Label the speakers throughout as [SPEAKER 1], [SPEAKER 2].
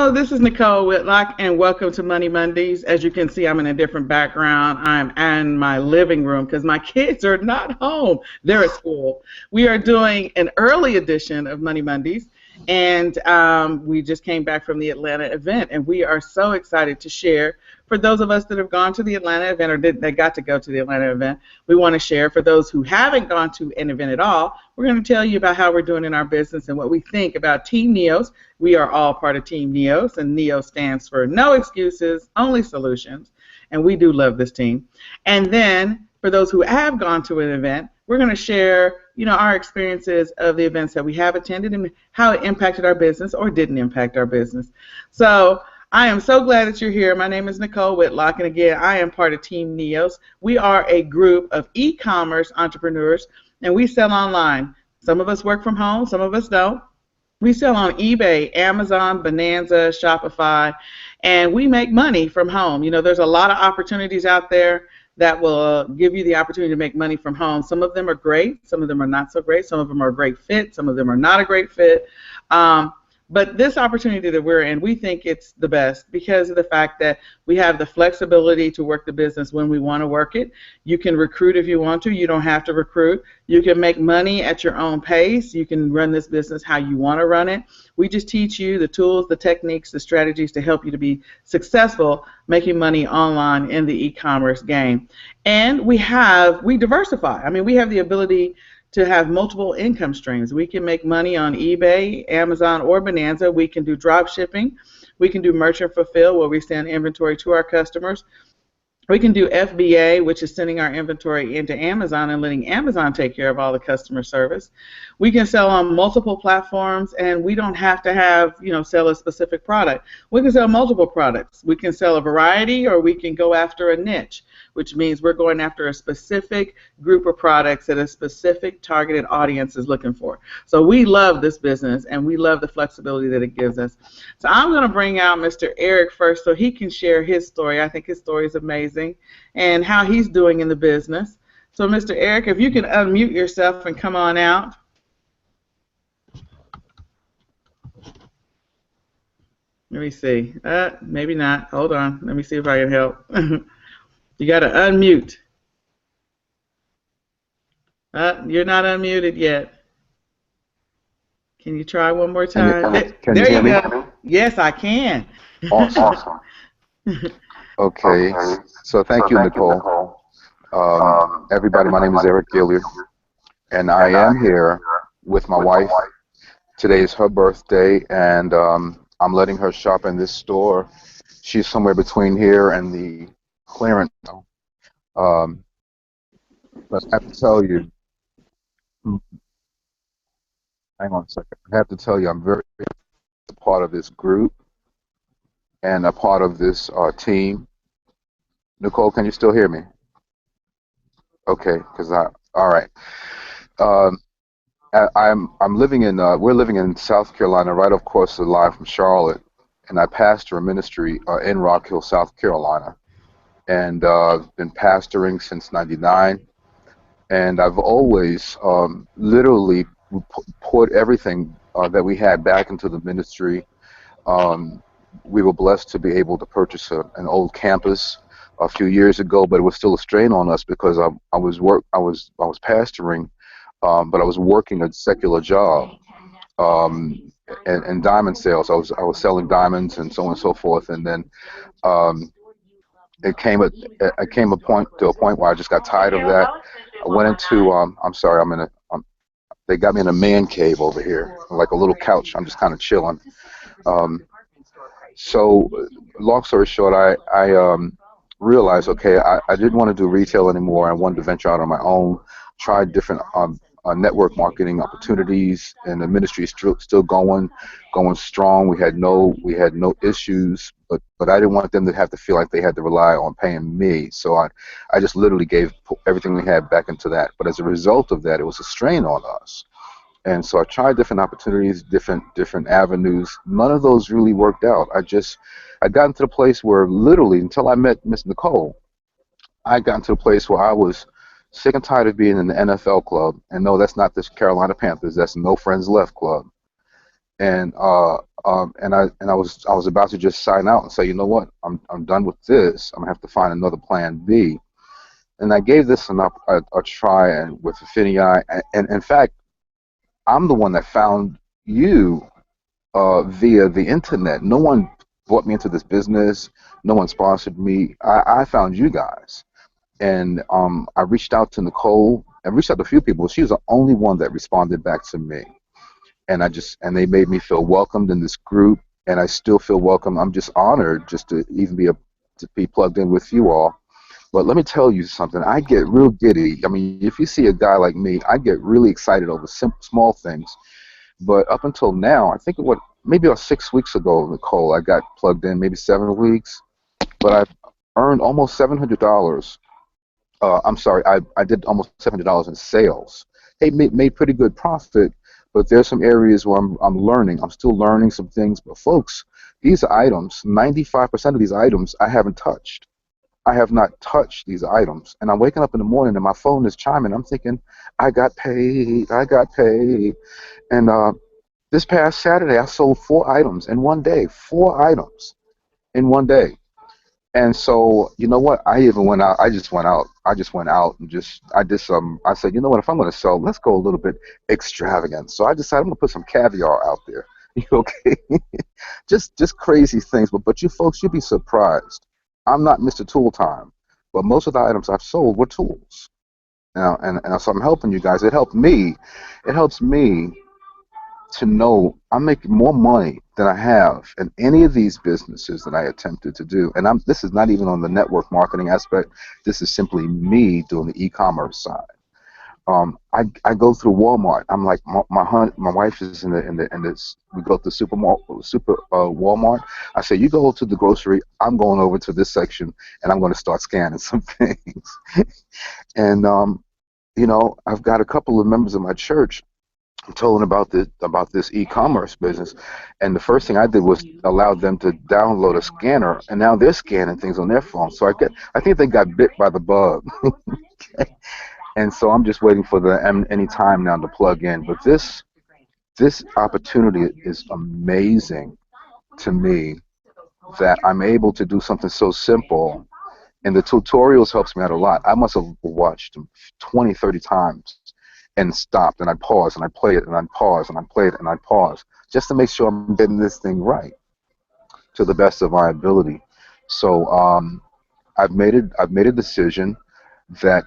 [SPEAKER 1] Hello, this is Nicole Whitlock, and welcome to Money Mondays. As you can see, I'm in a different background. I'm in my living room because my kids are not home. They're at school. We are doing an early edition of Money Mondays, and we just came back from the Atlanta event, and we are so excited to share. For those of us that have gone to the Atlanta event or that got to go to the Atlanta event, we want to share. For those who haven't gone to an event at all, we're going to tell you about how we're doing in our business and what we think about Team NEOS. We are all part of Team NEOS, and NEOS stands for No Excuses, Only Solutions, and we do love this team. And then, for those who have gone to an event, we're going to share, our experiences of the events that we have attended and how it impacted our business or didn't impact our business. So I am so glad that you're here. My name is Nicole Whitlock, and again, I am part of Team NEOS. We are a group of e-commerce entrepreneurs, and we sell online. Some of us work from home, some of us don't. We sell on eBay, Amazon, Bonanza, Shopify, and we make money from home. There's a lot of opportunities out there that will give you the opportunity to make money from home. Some of them are great, some of them are not so great, some of them are a great fit, some of them are not a great fit. But this opportunity that we're in, we think it's the best because of the fact that we have the flexibility to work the business when we want to work it. You can recruit if you want to. You don't have to recruit. You can make money at your own pace. You can run this business how you want to run it. We just teach you the tools, the techniques, the strategies to help you to be successful making money online in the e-commerce game. And we diversify. We have the ability to have multiple income streams. We can make money on eBay, Amazon, or Bonanza. We can do drop shipping. We can do merchant fulfill, where we send inventory to our customers. We can do FBA, which is sending our inventory into Amazon and letting Amazon take care of all the customer service. We can sell on multiple platforms, and we don't have to sell a specific product. We can sell multiple products. We can sell a variety, or we can go after a niche, which means we're going after a specific group of products that a specific targeted audience is looking for. So we love this business, and we love the flexibility that it gives us. So I'm going to bring out Mr. Eric first so he can share his story. I think his story is amazing and how he's doing in the business. So Mr. Eric, if you can unmute yourself and come on out. Let me see. Maybe not. Hold on. Let me see if I can help. You got to unmute. You're not unmuted yet. Can you try one more time? There you go. Yes, I can.
[SPEAKER 2] Awesome. Okay. So thank you, Nicole. Everybody, my name is Eric Gilliard, and I am here with my wife. Today is her birthday, and I'm letting her shop in this store. She's somewhere between here and the clearance. But I have to tell you, hang on a second. I have to tell you, I'm very a part of this group and a part of this team. Nicole, can you still hear me? Okay, all right. I'm living in we're living in South Carolina, right off course the line from Charlotte, and I pastor a ministry in Rock Hill, South Carolina, and been pastoring since '99, and I've always literally poured everything that we had back into the ministry. We were blessed to be able to purchase an old campus a few years ago, but it was still a strain on us because I was pastoring, but I was working a secular job and diamond sales. I was selling diamonds and so on and so forth, and then it came a point where I just got tired of that. I went into I'm sorry, they got me in a man cave over here, like a little couch. I'm just kind of chilling. So long story short, I realized, okay, I didn't want to do retail anymore. I wanted to venture out on my own, tried different network marketing opportunities, and the ministry is still going strong. We had no issues, but I didn't want them to have to feel like they had to rely on paying me. So I just literally gave everything we had back into that. But as a result of that, it was a strain on us. And so I tried different opportunities, different avenues. None of those really worked out. I got into the place where literally, until I met Miss Nicole, I got into the place where I was sick and tired of being in the NFL club. And no, that's not the Carolina Panthers. That's No Friends Left club. And I was about to just sign out and say, you know what, I'm done with this. I'm gonna have to find another plan B. And I gave this a try and with INFINii. And in fact, I'm the one that found you via the internet. No one brought me into this business. No one sponsored me. I found you guys, and I reached out to Nicole. I reached out to a few people. She was the only one that responded back to me, and they made me feel welcomed in this group, and I still feel welcome. I'm just honored just to even to be plugged in with you all. But let me tell you something. I get real giddy. I mean, if you see a guy like me, I get really excited over small things. But up until now, I think maybe about 6 weeks ago, Nicole, I got plugged in, maybe 7 weeks. But I've earned almost $700. I'm sorry, I did almost $700 in sales. They made pretty good profit, but there's some areas where I'm learning. I'm still learning some things. But folks, these items, 95% of these items, I haven't touched. I have not touched these items. And I'm waking up in the morning and my phone is chiming. I'm thinking, I got paid. I got paid. And this past Saturday, I sold 4 items in one day. 4 items in one day. And so, you know what? I even went out. I just went out. I just went out and I did some. I said, you know what? If I'm going to sell, let's go a little bit extravagant. So I decided I'm going to put some caviar out there. Okay? just crazy things. But you folks, you'd be surprised. I'm not Mr. Tool Time, but most of the items I've sold were tools. Now, and so I'm helping you guys. It helped me. It helps me to know I'm making more money than I have in any of these businesses that I attempted to do. And this is not even on the network marketing aspect. This is simply me doing the e-commerce side. I go through Walmart. I'm like my wife is in this. We go to Walmart. I say, you go to the grocery. I'm going over to this section and I'm going to start scanning some things. And I've got a couple of members of my church. I told them about this e-commerce business, and the first thing I did was allow them to download a scanner, and now they're scanning things on their phone. So I think they got bit by the bug. And so I'm just waiting for any time now to plug in. But this opportunity is amazing to me, that I'm able to do something so simple, and the tutorials helps me out a lot. I must have watched them 20, 30 times and stopped, and I pause, and I play it, and I pause, and I play it, and I pause, just to make sure I'm getting this thing right to the best of my ability. So I've made a decision that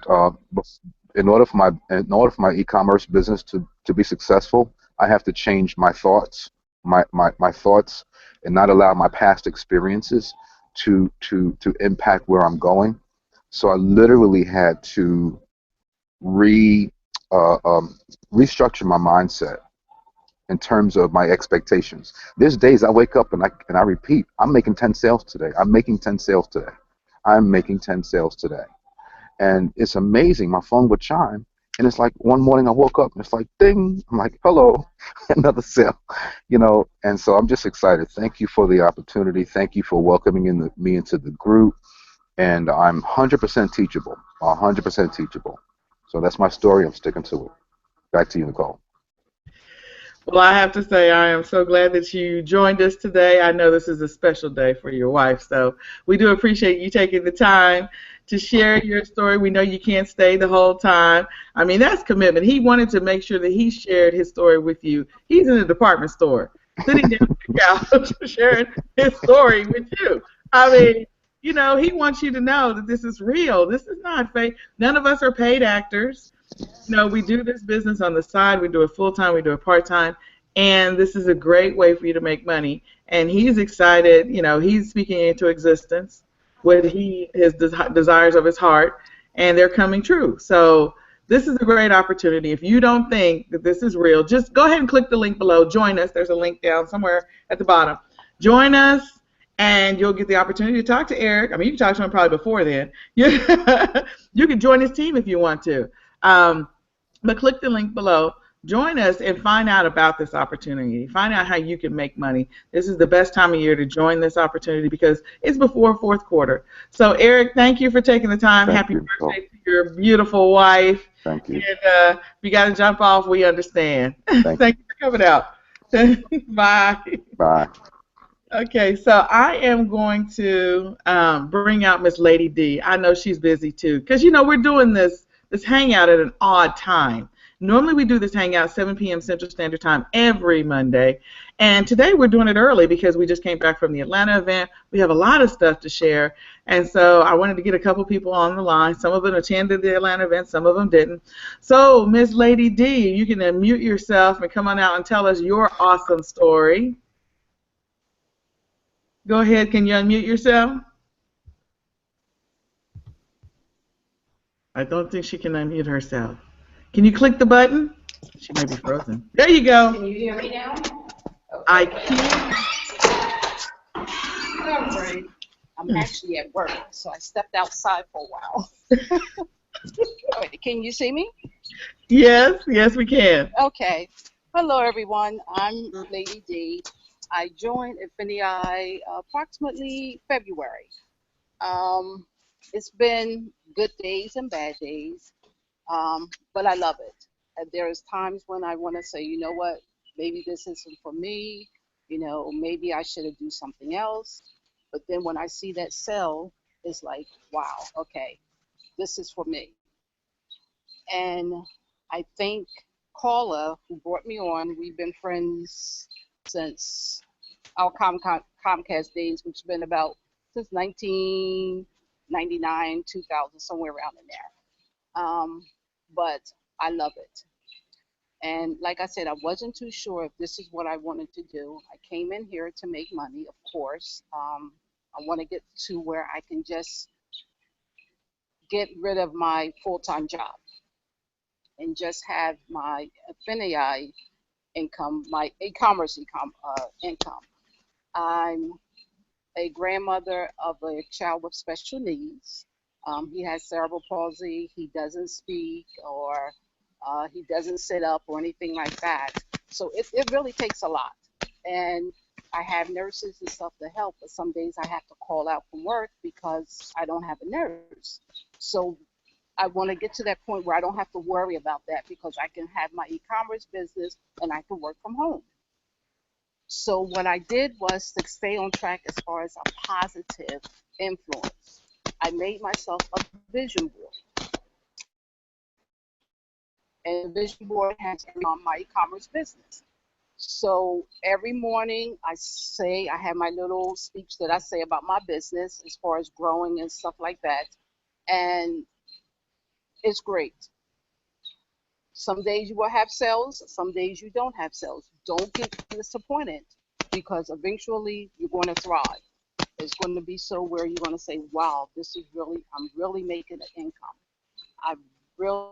[SPEAKER 2] in order for my e-commerce business to be successful, I have to change my thoughts, my thoughts, and not allow my past experiences to impact where I'm going. So I literally had to restructure my mindset in terms of my expectations. There's days I wake up and I repeat, I'm making 10 sales today. I'm making 10 sales today. I'm making 10 sales today. And it's amazing. My phone would chime, and it's like one morning I woke up and it's like ding. I'm like, hello, another sale, And so I'm just excited. Thank you for the opportunity. Thank you for welcoming me into the group. And I'm 100% teachable. 100% teachable. So that's my story. I'm sticking to it. Back to you, Nicole.
[SPEAKER 1] Well, I have to say I am so glad that you joined us today. I know this is a special day for your wife, so we do appreciate you taking the time to share your story. We know you can't stay the whole time. I mean, that's commitment. He wanted to make sure that he shared his story with you. He's in a department store, sitting down on the couch, sharing his story with you. I mean, he wants you to know that this is real. This is not fake. None of us are paid actors. We do this business on the side. We do it full-time. We do it part-time. And this is a great way for you to make money. And he's excited. He's speaking into existence what his desires of his heart, and they're coming true. So this is a great opportunity. If you don't think that this is real, just go ahead and click the link below. Join us. There's a link down somewhere at the bottom. Join us, and you'll get the opportunity to talk to Eric. I mean, you can talk to him probably before then. You can join his team if you want to. But click the link below. Join us and find out about this opportunity. Find out how you can make money. This is the best time of year to join this opportunity because it's before fourth quarter. So, Eric, thank you for taking the time. Happy birthday to your beautiful wife.
[SPEAKER 2] Thank you.
[SPEAKER 1] And if you got to jump off, we understand. Thank you for coming out. Bye.
[SPEAKER 2] Bye.
[SPEAKER 1] Okay, so I am going to bring out Miss Lady D. I know she's busy too, because we're doing this hangout at an odd time. Normally we do this hangout 7 p.m. Central Standard Time every Monday, and today we're doing it early because we just came back from the Atlanta event. We have a lot of stuff to share, and so I wanted to get a couple people on the line. Some of them attended the Atlanta event, some of them didn't. So Miss Lady D, you can unmute yourself and come on out and tell us your awesome story. Go ahead. Can you unmute yourself? I don't think she can unmute herself. Can you click the button? She may be frozen. There you go.
[SPEAKER 3] Can you hear me now?
[SPEAKER 1] I
[SPEAKER 3] Okay.
[SPEAKER 1] can.
[SPEAKER 3] All right. I'm actually at work, so I stepped outside for a while. Wait, can you see me?
[SPEAKER 1] Yes, we can.
[SPEAKER 3] Okay. Hello, everyone. I'm Lady D. I joined INFINii approximately February. It's been good days and bad days, but I love it. And there's times when I want to say, you know what, maybe this isn't for me. Maybe I should have do something else. But then when I see that sell, it's like, wow, okay, this is for me. And I think Carla, who brought me on, we've been friends since our Comcast days, which has been about since 1999, 2000, somewhere around in there. But I love it. And like I said, I wasn't too sure if this is what I wanted to do. I came in here to make money, of course. I want to get to where I can just get rid of my full-time job and just have my INFINii income, my e-commerce income. I'm a grandmother of a child with special needs. He has cerebral palsy. He doesn't speak or he doesn't sit up or anything like that. So it really takes a lot. And I have nurses and stuff to help, but some days I have to call out from work because I don't have a nurse. So I want to get to that point where I don't have to worry about that because I can have my e-commerce business and I can work from home. So what I did was to stay on track as far as a positive influence. I made myself a vision board. And the vision board has my e-commerce business. So every morning I have my little speech that I say about my business as far as growing and stuff like that. And it's great. Some days you will have sales, some days you don't have sales. Don't get disappointed because eventually you're going to thrive. It's going to be so where you're going to say, wow, I'm really making an income. I really,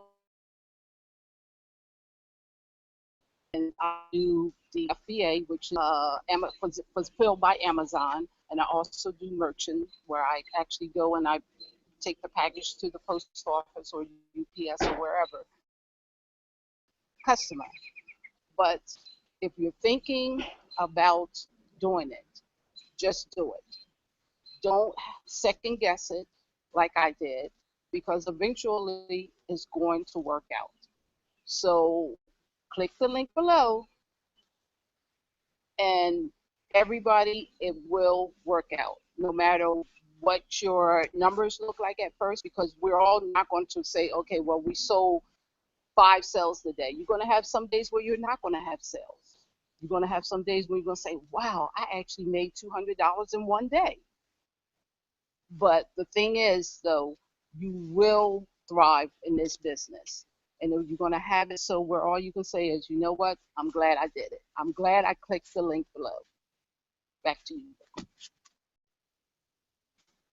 [SPEAKER 3] and I do the FBA, which was fulfilled by Amazon, and I also do merchant where I actually go and I take the package to the post office or UPS or wherever. Customer. But if you're thinking about doing it, just do it. Don't second guess it like I did because eventually it's going to work out. So click the link below and everybody, it will work out no matter what your numbers look like at first because we're all not going to say, okay, well, we sold 5 sales today. You're going to have some days where you're not going to have sales. You're going to have some days where you're going to say, wow, I actually made $200 in one day. But the thing is, though, you will thrive in this business. And you're going to have it so where all you can say is, you know what, I'm glad I did it. I'm glad I clicked the link below. Back to you.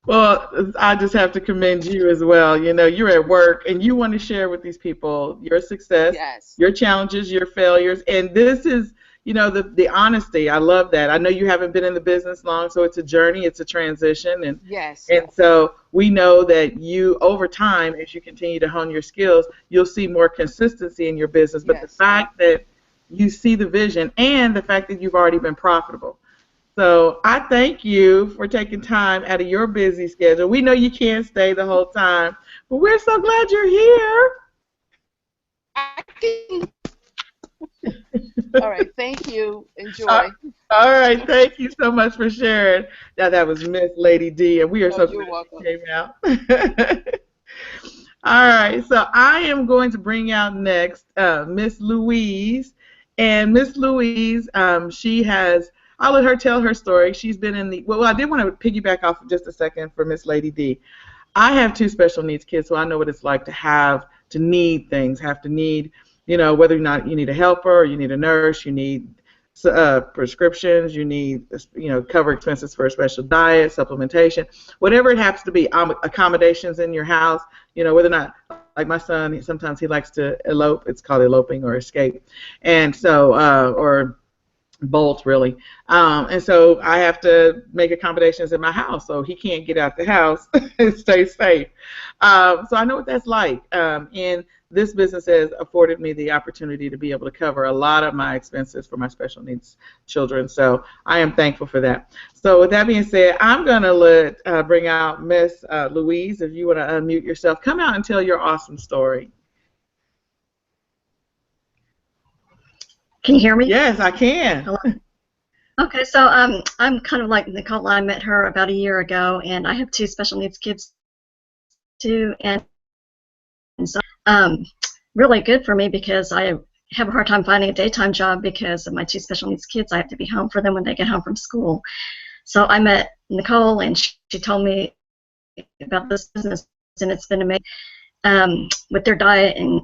[SPEAKER 1] Well, I just have to commend you as well. You're at work and you want to share with these people your success,
[SPEAKER 3] Yes.
[SPEAKER 1] your challenges, your failures. And this is, the honesty. I love that. I know you haven't been in the business long, so it's a journey, it's a transition. And
[SPEAKER 3] Yes.
[SPEAKER 1] and so we know that you, over time, as you continue to hone your skills, you'll see more consistency in your business. But the fact that you see the vision and the fact that you've already been profitable. So I thank you for taking time out of your busy schedule. We know you can't stay the whole time, but we're so glad you're here.
[SPEAKER 3] I can. All right. Thank you.
[SPEAKER 1] Uh,
[SPEAKER 3] Enjoy.
[SPEAKER 1] all right, thank you so much for sharing. Now that was Miss Lady D, and we are
[SPEAKER 3] Oh,
[SPEAKER 1] so
[SPEAKER 3] you're
[SPEAKER 1] glad
[SPEAKER 3] welcome.
[SPEAKER 1] she came out. All right, so I am going to bring out next Miss Louise, and Miss Louise, she has. I'll let her tell her story. She's been in the. Well, I did want to piggyback off for just a second for Miss Lady D. I have two special needs kids, so I know what it's like to have to need things, have to need, whether or not you need a helper, or you need a nurse, you need prescriptions, you need, cover expenses for a special diet, supplementation, whatever it happens to be, accommodations in your house, whether or not, like my son, sometimes he likes to elope, it's called eloping or escape, and so, or bolt really. And so I have to make accommodations in my house so he can't get out the house and stay safe. So I know what that's like. And this business has afforded me the opportunity to be able to cover a lot of my expenses for my special needs children. So I am thankful for that. So with that being said, I'm going to bring out Miss Louise. If you want to unmute yourself, come out and tell your awesome story.
[SPEAKER 4] Can you hear me?
[SPEAKER 1] Yes, I can.
[SPEAKER 4] Hello? Okay, so I'm kind of like Nicole. I met her about a year ago, and I have two special needs kids too, and so really good for me because I have a hard time finding a daytime job because of my two special needs kids. I have to be home for them when they get home from school. So I met Nicole, and she told me about this business, and it's been amazing with their diet and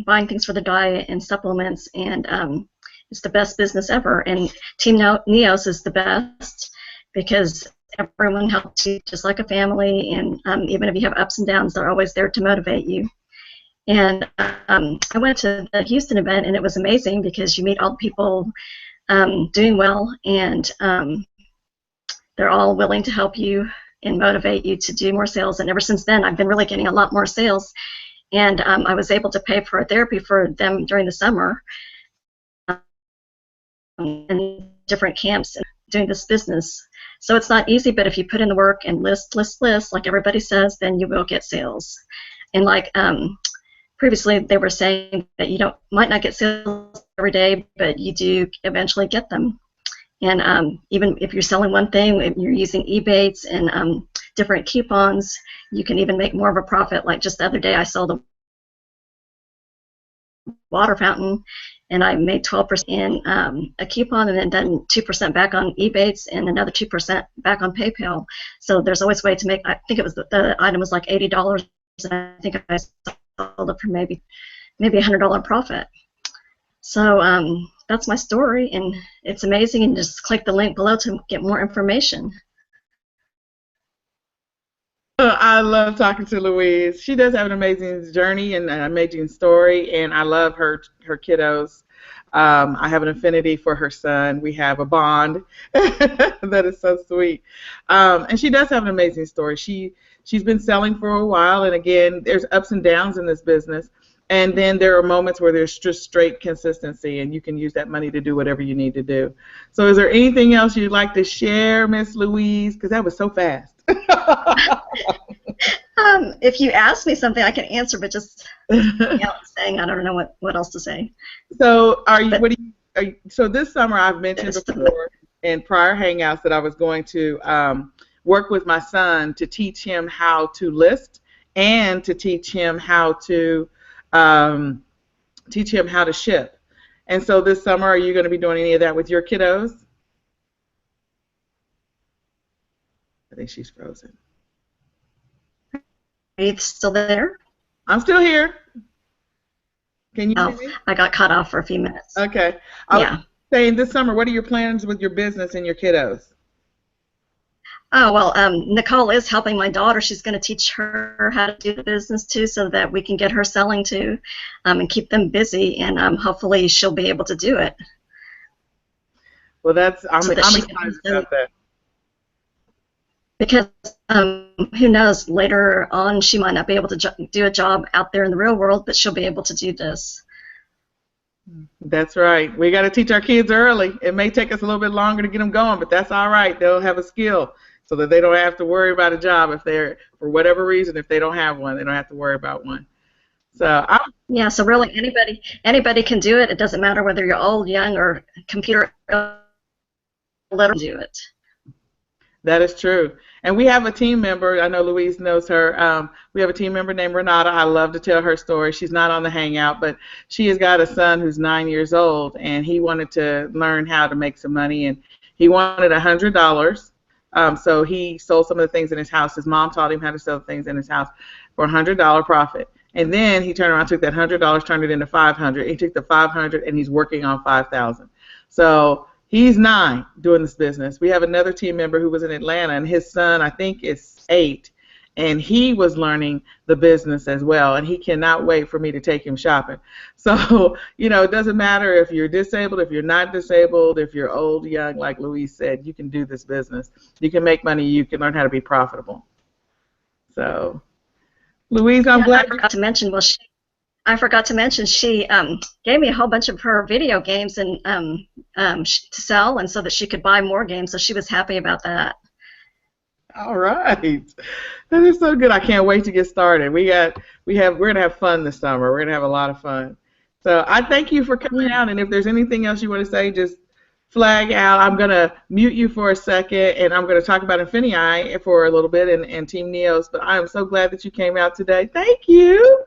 [SPEAKER 4] buying things for the diet and supplements, and it's the best business ever. And Team NEOS is the best because everyone helps you just like a family, and even if you have ups and downs, they're always there to motivate you. And I went to the Houston event, and it was amazing because you meet all the people doing well, and they're all willing to help you and motivate you to do more sales. And ever since then, I've been really getting a lot more sales. And I was able to pay for therapy for them during the summer in different camps and doing this business. So it's not easy, but if you put in the work and list, like everybody says, then you will get sales. And like previously, they were saying that you might not get sales every day, but you do eventually get them. And even if you're selling one thing, if you're using Ebates and different coupons, you can even make more of a profit. Like just the other day, I sold a water fountain, and I made 12% in a coupon, and then 2% back on Ebates, and another 2% back on PayPal. So there's always a way to make. I think it was the item was like $80, and I think I sold it for maybe $100 profit. So that's my story, and it's amazing. And just click the link below to get more information.
[SPEAKER 1] I love talking to Louise. She does have an amazing journey and an amazing story, and I love her kiddos. I have an affinity for her son. We have a bond that is so sweet. And she does have an amazing story. She's been selling for a while, and again, there's ups and downs in this business. And then there are moments where there's just straight consistency, and you can use that money to do whatever you need to do. So is there anything else you'd like to share, Miss Louise? Because that was so fast.
[SPEAKER 4] If you ask me something, I can answer, but just saying, I don't know what else to say.
[SPEAKER 1] So so this summer I've mentioned before in prior Hangouts that I was going to work with my son to teach him how to list and to teach him how to ship. And so this summer, are you going to be doing any of that with your kiddos? I think she's frozen.
[SPEAKER 4] Are you still there?
[SPEAKER 1] I'm still here. Can you hear me?
[SPEAKER 4] I got cut off for a few minutes.
[SPEAKER 1] Okay. I was saying this summer, what are your plans with your business and your kiddos?
[SPEAKER 4] Oh, well, Nicole is helping my daughter. She's going to teach her how to do the business, too, so that we can get her selling, too, and keep them busy, and hopefully she'll be able to do it.
[SPEAKER 1] Well, I'm excited about that.
[SPEAKER 4] Because who knows, later on she might not be able to do a job out there in the real world, but she'll be able to do this.
[SPEAKER 1] That's right. We got to teach our kids early. It may take us a little bit longer to get them going, but that's all right. They'll have a skill so that they don't have to worry about a job if they're, for whatever reason, if they don't have one, they don't have to worry about one. So I'm
[SPEAKER 4] Yeah, so really anybody can do it. It doesn't matter whether you're old, young, or computer illiterate, do it.
[SPEAKER 1] That is true. And we have a team member. I know Louise knows her. We have a team member named Renata. I love to tell her story. She's not on the Hangout, but she has got a son who's 9 years old, and he wanted to learn how to make some money, and he wanted $100. So he sold some of the things in his house. His mom taught him how to sell things in his house for $100 profit. And then he turned around, took that $100, turned it into 500. He took the 500, and he's working on 5,000. So he's 9 doing this business. We have another team member who was in Atlanta, and his son, I think, is 8, and he was learning the business as well, and he cannot wait for me to take him shopping. So, it doesn't matter if you're disabled, if you're not disabled, if you're old, young, like Louise said, you can do this business. You can make money. You can learn how to be profitable. So, Louise, I'm
[SPEAKER 4] Yeah,
[SPEAKER 1] glad.
[SPEAKER 4] I forgot to mention she gave me a whole bunch of her video games and to sell, and so that she could buy more games. So she was happy about that.
[SPEAKER 1] All right, that is so good. I can't wait to get started. We're gonna have fun this summer. We're gonna have a lot of fun. So I thank you for coming out. And if there's anything else you want to say, just flag out. I'm gonna mute you for a second, and I'm gonna talk about INFINii for a little bit and Team NEOS. But I am so glad that you came out today. Thank you.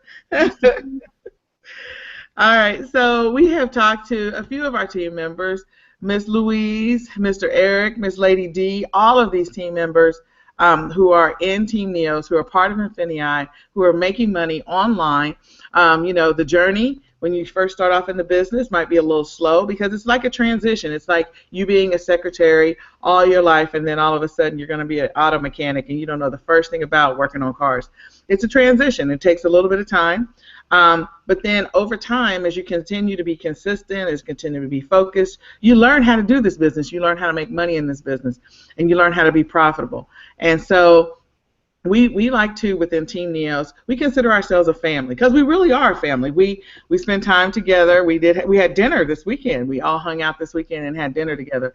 [SPEAKER 1] All right, so we have talked to a few of our team members, Miss Louise, Mr. Eric, Miss Lady D, all of these team members who are in Team NEOS, who are part of INFINii, who are making money online. The journey when you first start off in the business might be a little slow because it's like a transition. It's like you being a secretary all your life, and then all of a sudden you're going to be an auto mechanic and you don't know the first thing about working on cars. It's a transition. It takes a little bit of time. But then over time, as you continue to be consistent, as you continue to be focused, you learn how to do this business. You learn how to make money in this business, and you learn how to be profitable. And so we like to, within Team NEOS, we consider ourselves a family because we really are a family. We spend time together. We had dinner this weekend. We all hung out this weekend and had dinner together.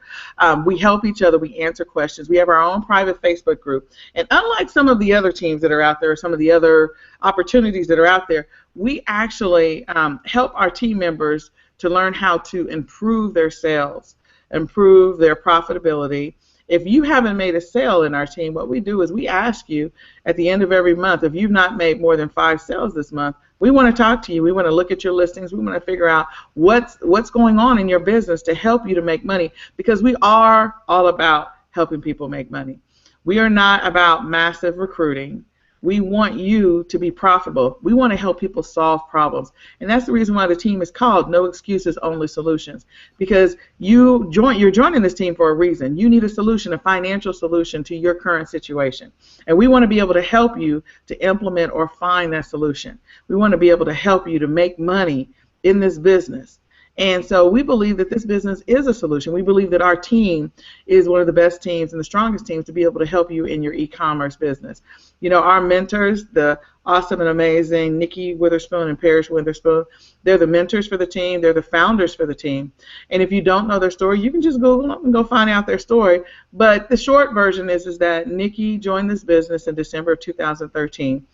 [SPEAKER 1] We help each other. We answer questions. We have our own private Facebook group. And unlike some of the other teams that are out there, or some of the other opportunities that are out there, we actually help our team members to learn how to improve their sales, improve their profitability. If you haven't made a sale in our team, what we do is we ask you at the end of every month, if you've not made more than 5 sales this month, we want to talk to you. We want to look at your listings. We want to figure out what's going on in your business to help you to make money, because we are all about helping people make money. We are not about massive recruiting. We want you to be profitable. We want to help people solve problems. And that's the reason why the team is called No Excuses, Only Solutions. Because you're joining this team for a reason. You need a solution, a financial solution to your current situation. And we want to be able to help you to implement or find that solution. We want to be able to help you to make money in this business. And so we believe that this business is a solution. We believe that our team is one of the best teams and the strongest teams to be able to help you in your e-commerce business. Our mentors, the awesome and amazing Nikki Witherspoon and Parrish Witherspoon, they're the mentors for the team. They're the founders for the team. And if you don't know their story, you can just Google them and go find out their story. But the short version is that Nikki joined this business in December of 2013.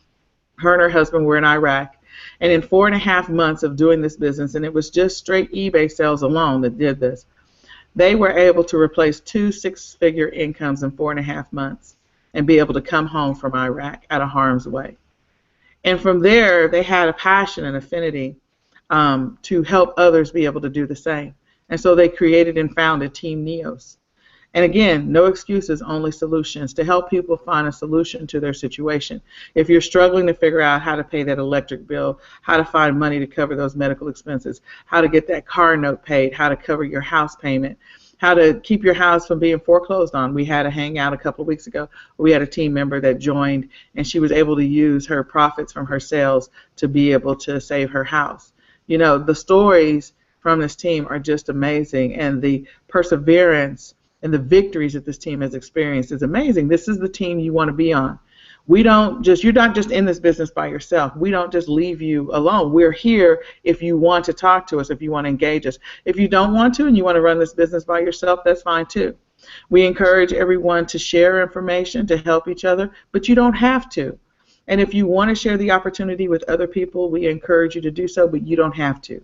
[SPEAKER 1] Her and her husband were in Iraq. And in 4.5 months of doing this business, and it was just straight eBay sales alone that did this, they were able to replace 2 6-figure incomes in 4.5 months and be able to come home from Iraq out of harm's way. And from there, they had a passion and affinity to help others be able to do the same. And so they created and founded Team NEOS. And again, no excuses, only solutions, to help people find a solution to their situation. If you're struggling to figure out how to pay that electric bill, how to find money to cover those medical expenses, how to get that car note paid, how to cover your house payment, how to keep your house from being foreclosed on. We had a hangout a couple of weeks ago where we had a team member that joined, and she was able to use her profits from her sales to be able to save her house. The stories from this team are just amazing, and the perseverance and the victories that this team has experienced is amazing. This is the team you want to be on. You're not just in this business by yourself. We don't just leave you alone. We're here if you want to talk to us, if you want to engage us. If you don't want to and you want to run this business by yourself, that's fine too. We encourage everyone to share information, to help each other, but you don't have to. And if you want to share the opportunity with other people, we encourage you to do so, but you don't have to.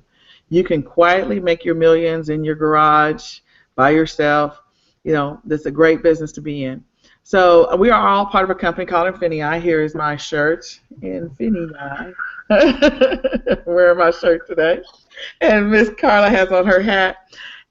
[SPEAKER 1] You can quietly make your millions in your garage by yourself. You know, that's a great business to be in. So we are all part of a company called INFINii. Here is my shirt, INFINii. Wearing my shirt today. And Miss Carla has on her hat.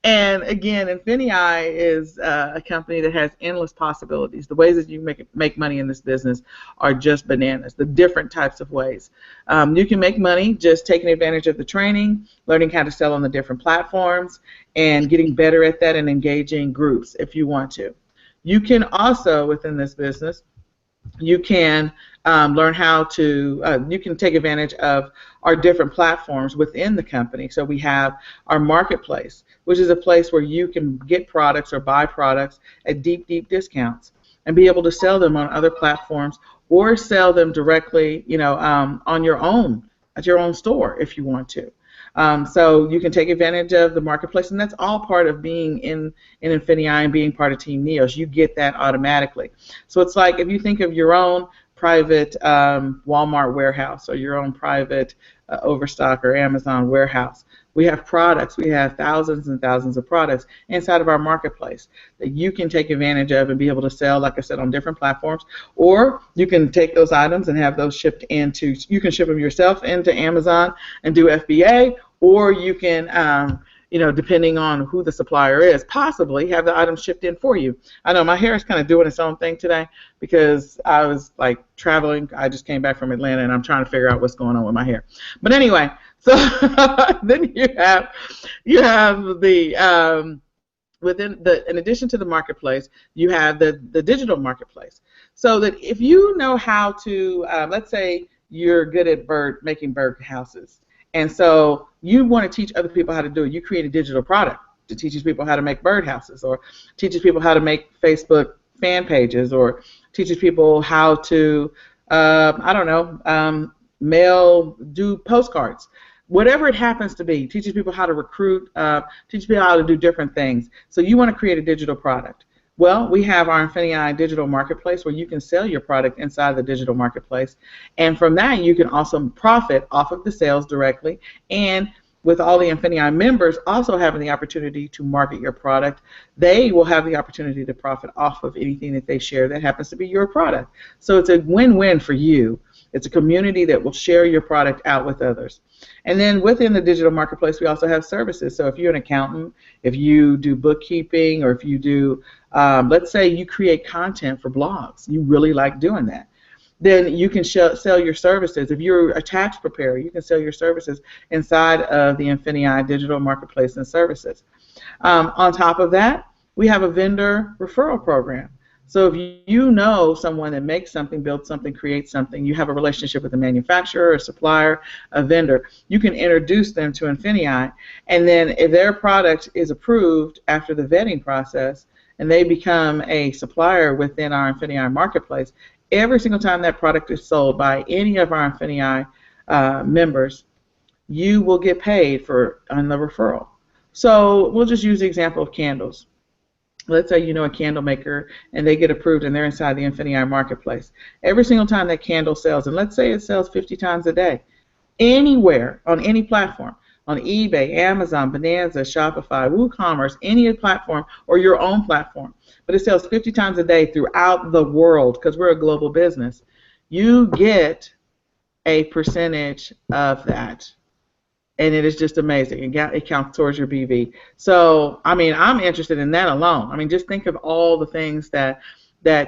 [SPEAKER 1] And again, INFINii is a company that has endless possibilities. The ways that you make money in this business are just bananas, the different types of ways. You can make money just taking advantage of the training, learning how to sell on the different platforms, and getting better at that and engaging groups if you want to. You can also, within this business, you can learn how to, you can take advantage of our different platforms within the company. So we have our marketplace, which is a place where you can get products or buy products at deep, deep discounts and be able to sell them on other platforms or sell them directly, you know, on your own, at your own store if you want to. So you can take advantage of the marketplace, and that's all part of being in INFINii and being part of Team NEOS. You get that automatically. So it's like if you think of your own private Walmart warehouse or your own private Overstock or Amazon warehouse. We have products. We have thousands and thousands of products inside of our marketplace that you can take advantage of and be able to sell, like I said, on different platforms. Or you can take those items and have those shipped into, you can ship them yourself into Amazon and do FBA, or you can, you know, depending on who the supplier is, possibly have the items shipped in for you. I know my hair is kind of doing its own thing today because I was like traveling. I just came back from Atlanta and I'm trying to figure out what's going on with my hair. But anyway, so then you have the within the, in addition to the marketplace, you have the digital marketplace. So that if you know how to, let's say you're good at making bird houses, and so you want to teach other people how to do it. You create a digital product that teaches people how to make birdhouses, or teaches people how to make Facebook fan pages, or teaches people how to, I don't know, do postcards. Whatever it happens to be, teaches people how to recruit, teaches people how to do different things. So you want to create a digital product. Well, we have our INFINii digital marketplace where you can sell your product inside the digital marketplace, and from that you can also profit off of the sales directly, and with all the INFINii members also having the opportunity to market your product, they will have the opportunity to profit off of anything that they share that happens to be your product. So it's a win-win for you. It's a community that will share your product out with others. And then within the digital marketplace, we also have services. So if you're an accountant, if you do bookkeeping, or if you do, let's say you create content for blogs, you really like doing that, then you can sell your services. If you're a tax preparer, you can sell your services inside of the INFINii digital marketplace and services. On top of that, we have a vendor referral program. So if you know someone that makes something, builds something, creates something, you have a relationship with a manufacturer, a supplier, a vendor, you can introduce them to INFINii, and then if their product is approved after the vetting process and they become a supplier within our INFINii marketplace, every single time that product is sold by any of our INFINii members, you will get paid on the referral. So we'll just use the example of candles. Let's say you know a candle maker and they get approved and they're inside the INFINii marketplace. Every single time that candle sells, and let's say it sells 50 times a day, anywhere, on any platform, on eBay, Amazon, Bonanza, Shopify, WooCommerce, any platform, or your own platform, but it sells 50 times a day throughout the world because we're a global business, you get a percentage of that. And it is just amazing. It counts towards your BV. So, I mean, I'm interested in that alone. I mean, just think of all the things that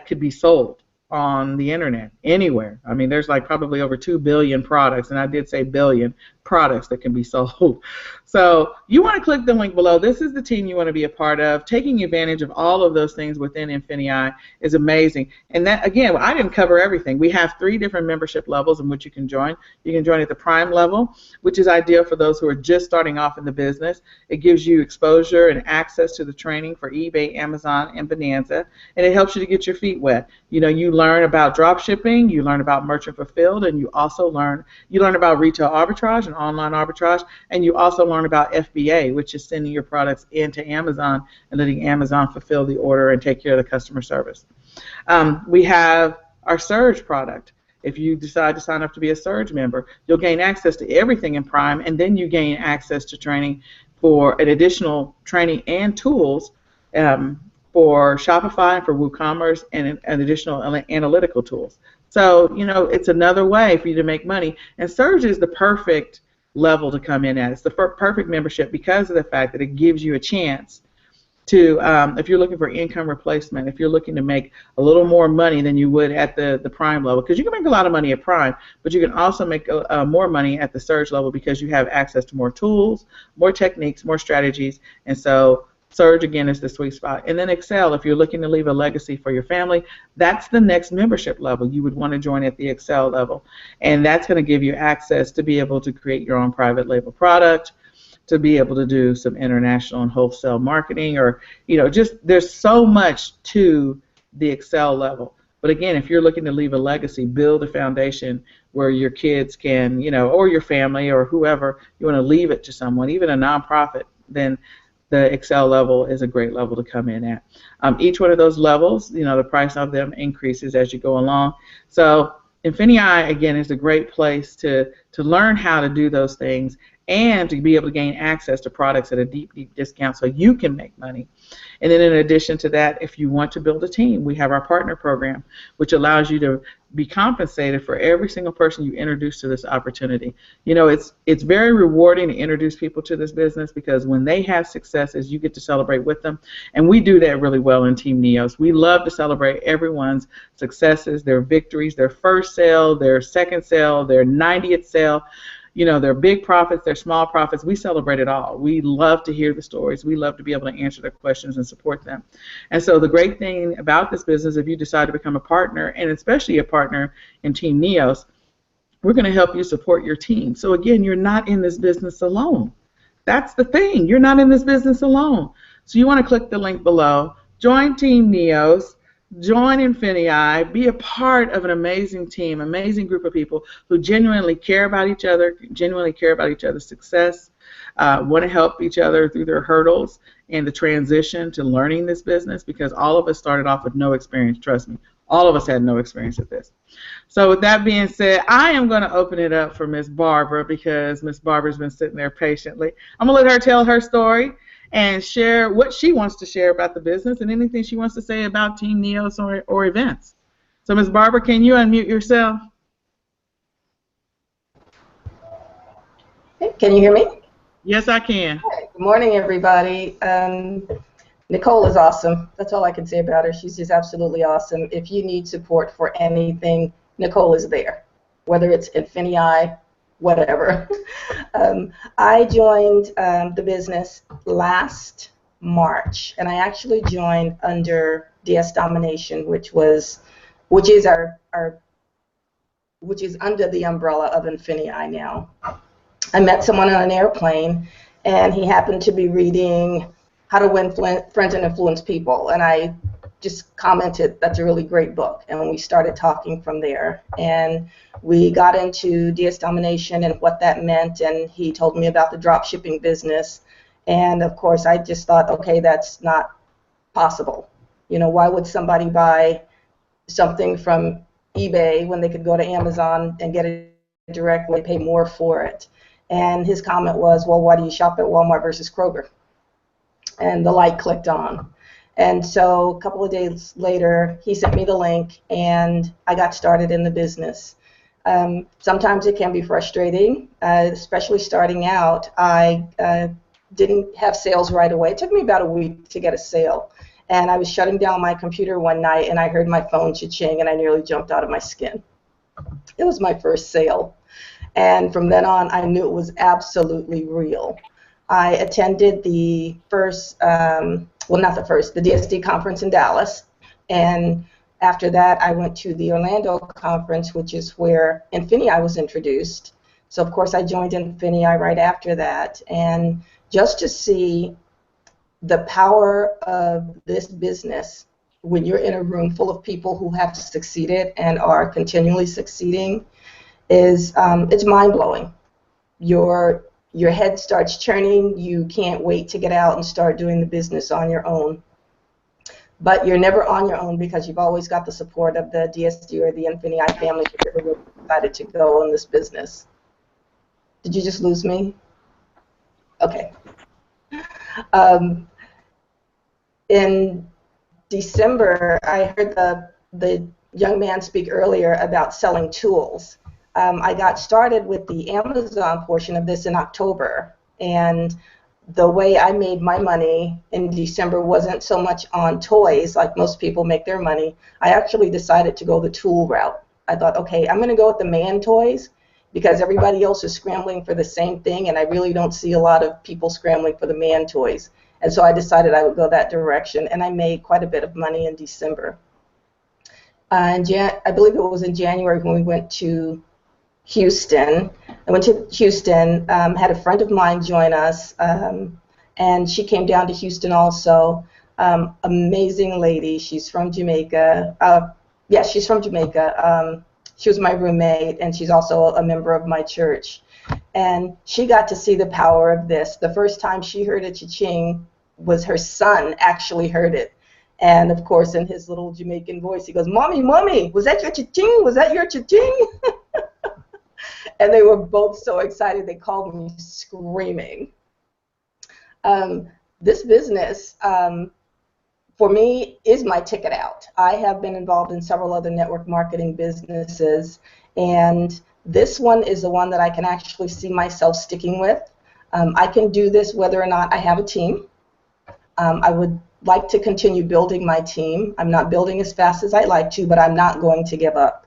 [SPEAKER 1] could be sold on the internet, anywhere. I mean, there's like probably over 2 billion products, and I did say billion products that can be sold. So you want to click the link below. This is the team you want to be a part of. Taking advantage of all of those things within INFINii is amazing. And that, again, I didn't cover everything. We have 3 different membership levels in which you can join. You can join at the Prime level, which is ideal for those who are just starting off in the business. It gives you exposure and access to the training for eBay, Amazon, and Bonanza, and it helps you to get your feet wet. You know, you learn about drop shipping, you learn about merchant fulfilled, and you also learn about retail arbitrage and online arbitrage, and you also learn about FBA, which is sending your products into Amazon and letting Amazon fulfill the order and take care of the customer service. We have our Surge product, If you decide to sign up to be a Surge member, you'll gain access to everything in Prime, and then you gain access to training for an additional training and tools um, for Shopify and for WooCommerce and additional analytical tools. So, it's another way for you to make money. And Surge is the perfect level to come in at. It's the perfect membership because of the fact that it gives you a chance to, if you're looking for income replacement, if you're looking to make a little more money than you would at the Prime level, because you can make a lot of money at Prime, but you can also make more money at the Surge level because you have access to more tools, more techniques, more strategies, and so Surge, again, is the sweet spot. And then Excel, if you're looking to leave a legacy for your family, that's the next membership level. You would want to join at the Excel level, and that's going to give you access to be able to create your own private label product, to be able to do some international and wholesale marketing, or just there's so much to the Excel level. But again, if you're looking to leave a legacy, build a foundation where your kids can, or your family or whoever, you want to leave it to someone, even a nonprofit, then the Excel level is a great level to come in at. Each one of those levels, the price of them increases as you go along. So INFINii, again, is a great place to learn how to do those things and to be able to gain access to products at a deep, deep discount so you can make money. And then in addition to that, if you want to build a team, we have our partner program, which allows you to be compensated for every single person you introduce to this opportunity. It's very rewarding to introduce people to this business because when they have successes, you get to celebrate with them. And we do that really well in Team NEOS. We love to celebrate everyone's successes, their victories, their first sale, their second sale, their 90th sale. Their big profits, their small profits. We celebrate it all. We love to hear the stories. We love to be able to answer their questions and support them. And so the great thing about this business, if you decide to become a partner, and especially a partner in Team NEOS, we're going to help you support your team. So again, you're not in this business alone. That's the thing. You're not in this business alone. So you want to click the link below, join Team NEOS, join INFINii, be a part of an amazing team, amazing group of people who genuinely care about each other, genuinely care about each other's success, want to help each other through their hurdles and the transition to learning this business, because all of us started off with no experience, trust me. All of us had no experience at this. So with that being said, I am going to open it up for Miss Barbara because Miss Barbara's been sitting there patiently. I'm going to let her tell her story and share what she wants to share about the business and anything she wants to say about Team NEOS or events. So, Ms. Barbara, can you unmute yourself?
[SPEAKER 5] Hey, can you hear me?
[SPEAKER 1] Yes, I can.
[SPEAKER 5] Hi, good morning, everybody. Nicole is awesome. That's all I can say about her. She's just absolutely awesome. If you need support for anything, Nicole is there, whether it's INFINii, whatever. I joined the business last March, and I actually joined under DS Domination, which is under the umbrella of INFINii now. I met someone on an airplane, and he happened to be reading How to Win Friends and Influence People, and I just commented, that's a really great book, and we started talking from there, and we got into DS Domination and what that meant, and he told me about the drop shipping business, and of course I just thought, okay, that's not possible. Why would somebody buy something from eBay when they could go to Amazon and get it directly, pay more for it? And his comment was, well, why do you shop at Walmart versus Kroger? And the light clicked on. And so a couple of days later, he sent me the link, and I got started in the business. Sometimes it can be frustrating, especially starting out. I didn't have sales right away. It took me about a week to get a sale. And I was shutting down my computer one night, and I heard my phone cha-ching, and I nearly jumped out of my skin. It was my first sale. And from then on, I knew it was absolutely real. I attended the first, the DSD conference in Dallas, and after that I went to the Orlando conference, which is where INFINii was introduced. So of course I joined INFINii right after that, and just to see the power of this business when you're in a room full of people who have succeeded and are continually succeeding is it's mind-blowing. Your head starts churning. You can't wait to get out and start doing the business on your own. but you're never on your own because you've always got the support of the DSD or the INFINii family who decided to go in this business. Did you just lose me? Okay. In December, I heard the young man speak earlier about selling tools. I got started with the Amazon portion of this in October, and the way I made my money in December wasn't so much on toys like most people make their money. I actually decided to go the tool route. I thought, okay, I'm going to go with the man toys because everybody else is scrambling for the same thing, and I really don't see a lot of people scrambling for the man toys. And so I decided I would go that direction, and I made quite a bit of money in December. I believe it was in January when we went to Houston. I went to Houston, had a friend of mine join us, and she came down to Houston also. Amazing lady. She's from Jamaica. Yeah, she's from Jamaica. She was my roommate, and she's also a member of my church. And she got to see the power of this. The first time she heard a cha-ching was her son actually heard it. And, of course, in his little Jamaican voice, he goes, "Mommy, Mommy, was that your cha-ching? Was that your cha-ching?" And they were both so excited, they called me screaming. This business, for me, is my ticket out. I have been involved in several other network marketing businesses, and this one is the one that I can actually see myself sticking with. I can do this whether or not I have a team. I would like to continue building my team. I'm not building as fast as I'd like to, but I'm not going to give up.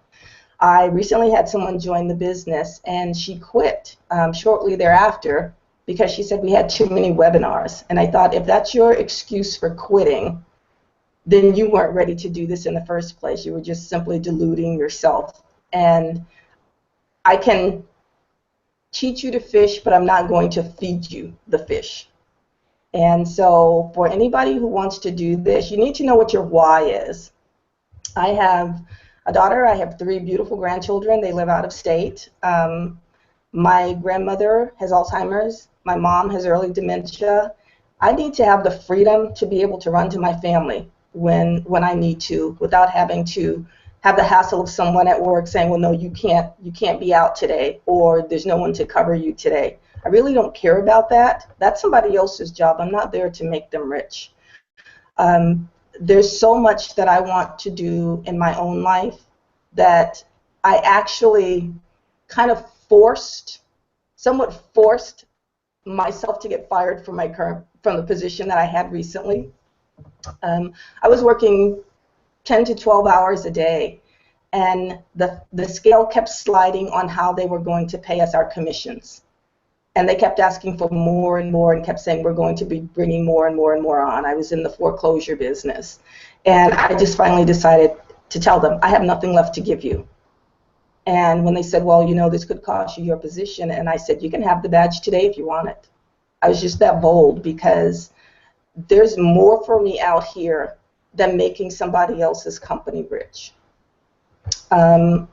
[SPEAKER 5] I recently had someone join the business, and she quit shortly thereafter because she said we had too many webinars. And I thought, if that's your excuse for quitting, then you weren't ready to do this in the first place. You were just simply deluding yourself. And I can teach you to fish, but I'm not going to feed you the fish. And so for anybody who wants to do this, you need to know what your why is. I have a daughter. I have 3 beautiful grandchildren. They live out of state. My grandmother has Alzheimer's. My mom has early dementia. I need to have the freedom to be able to run to my family when I need to, without having to have the hassle of someone at work saying, well, no, you can't be out today, or there's no one to cover you today. I really don't care about that. That's somebody else's job. I'm not there to make them rich. There's so much that I want to do in my own life that I actually kind of somewhat forced myself to get fired from from the position that I had recently. I was working 10 to 12 hours a day, and the scale kept sliding on how they were going to pay us our commissions. And they kept asking for more and more and kept saying, we're going to be bringing more and more and more on. I was in the foreclosure business. And I just finally decided to tell them, I have nothing left to give you. And when they said, well, you know, this could cost you your position, and I said, you can have the badge today if you want it. I was just that bold because there's more for me out here than making somebody else's company rich. Let's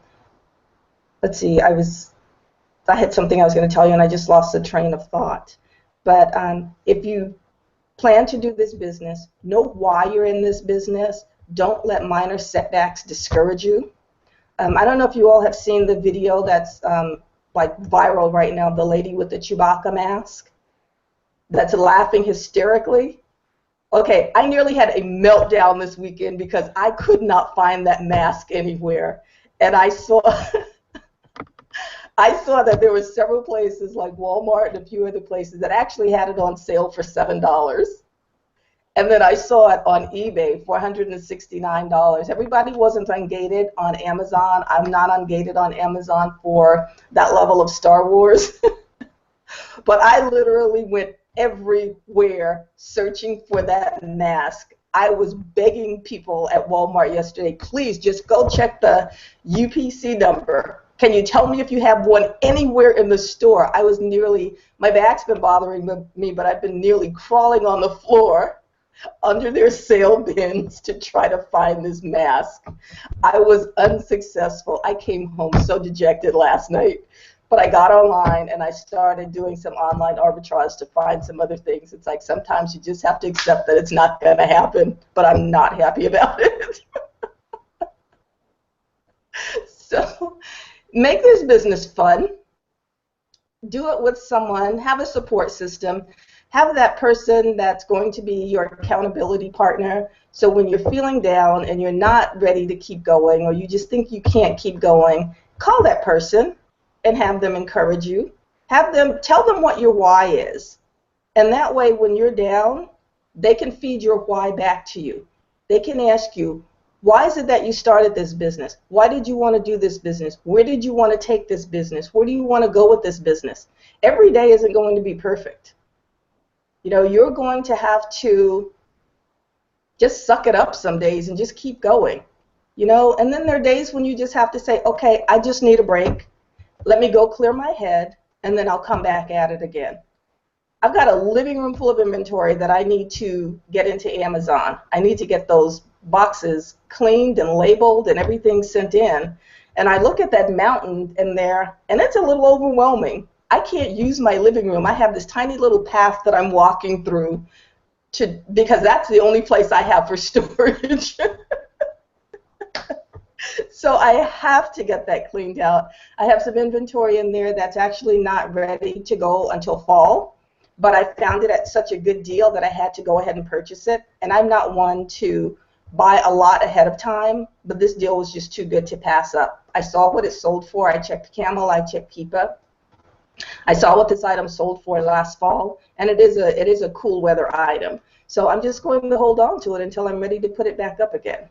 [SPEAKER 5] see, I had something I was going to tell you, and I just lost the train of thought. But if you plan to do this business, know why you're in this business. Don't let minor setbacks discourage you. I don't know if you all have seen the video that's like viral right now, the lady with the Chewbacca mask that's laughing hysterically. Okay, I nearly had a meltdown this weekend because I could not find that mask anywhere. And I saw that there were several places like Walmart and a few other places that actually had it on sale for $7. And then I saw it on eBay for $169. Everybody wasn't ungated on Amazon. I'm not ungated on Amazon for that level of Star Wars. But I literally went everywhere searching for that mask. I was begging people at Walmart yesterday, please just go check the UPC number. Can you tell me if you have one anywhere in the store? My back's been bothering me, but I've been nearly crawling on the floor under their sale bins to try to find this mask. I was unsuccessful. I came home so dejected last night But I got online and I started doing some online arbitrage to find some other things. It's like sometimes you just have to accept that it's not going to happen, but I'm not happy about it. So make this business fun. Do it with someone. Have a support system. Have that person that's going to be your accountability partner. So when you're feeling down and you're not ready to keep going, or you just think you can't keep going, call that person and have them encourage you. Have them tell them what your why is. And that way when you're down, they can feed your why back to you. They can ask you, why is it that you started this business? Why did you want to do this business? Where did you want to take this business? Where do you want to go with this business? Every day isn't going to be perfect. You know, you're going to have to just suck it up some days and just keep going. You know, and then there are days when you just have to say, okay, I just need a break. Let me go clear my head, and then I'll come back at it again. I've got a living room full of inventory that I need to get into Amazon. I need to get those boxes cleaned and labeled and everything sent in. And I look at that mountain in there, and it's a little overwhelming. I can't use my living room. I have this tiny little path that I'm walking through because that's the only place I have for storage. So I have to get that cleaned out. I have some inventory in there that's actually not ready to go until fall, but I found it at such a good deal that I had to go ahead and purchase it. And I'm not one to buy a lot ahead of time, but this deal was just too good to pass up. I saw what it sold for. I checked Camel, I checked Keepa. I saw what this item sold for last fall, and it is a cool weather item. So I'm just going to hold on to it until I'm ready to put it back up again.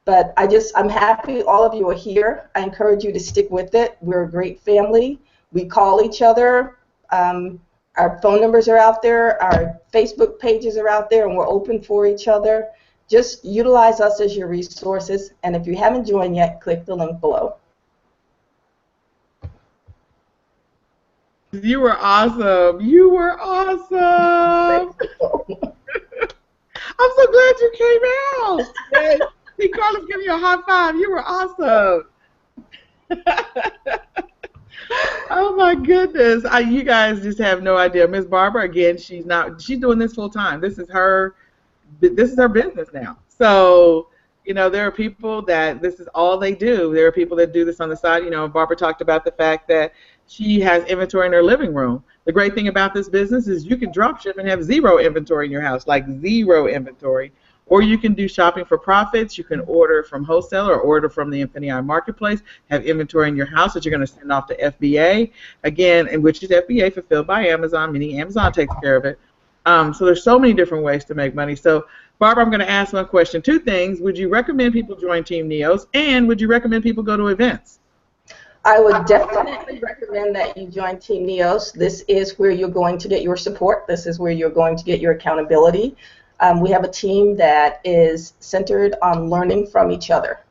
[SPEAKER 5] But I'm happy all of you are here. I encourage you to stick with it. We're a great family. We call each other. Our phone numbers are out there. Our Facebook pages are out there, and we're open for each other. Just utilize us as your resources. And if you haven't joined yet, click the link below.
[SPEAKER 1] You were awesome. You were awesome. I'm so glad you came out. Yes. See, Carlos, give you a high five. You were awesome. Oh my goodness! You guys just have no idea. Miss Barbara, again, she's doing this full time. This is her business now. So, you know, there are people that this is all they do. There are people that do this on the side. You know, Barbara talked about the fact that she has inventory in her living room. The great thing about this business is you can drop ship and have zero inventory in your house, like zero inventory. Or you can do shopping for profits. You can order from wholesale or order from the INFINii marketplace, have inventory in your house that you're going to send off to FBA, again, and which is FBA, fulfilled by Amazon, meaning Amazon takes care of it. So there's so many different ways to make money. So, Barbara, I'm going to ask one question. Two things. Would you recommend people join Team NEOS, and would you recommend people go to events?
[SPEAKER 5] I would definitely recommend that you join Team NEOS. This is where you're going to get your support. This is where you're going to get your accountability. We have a team that is centered on learning from each other,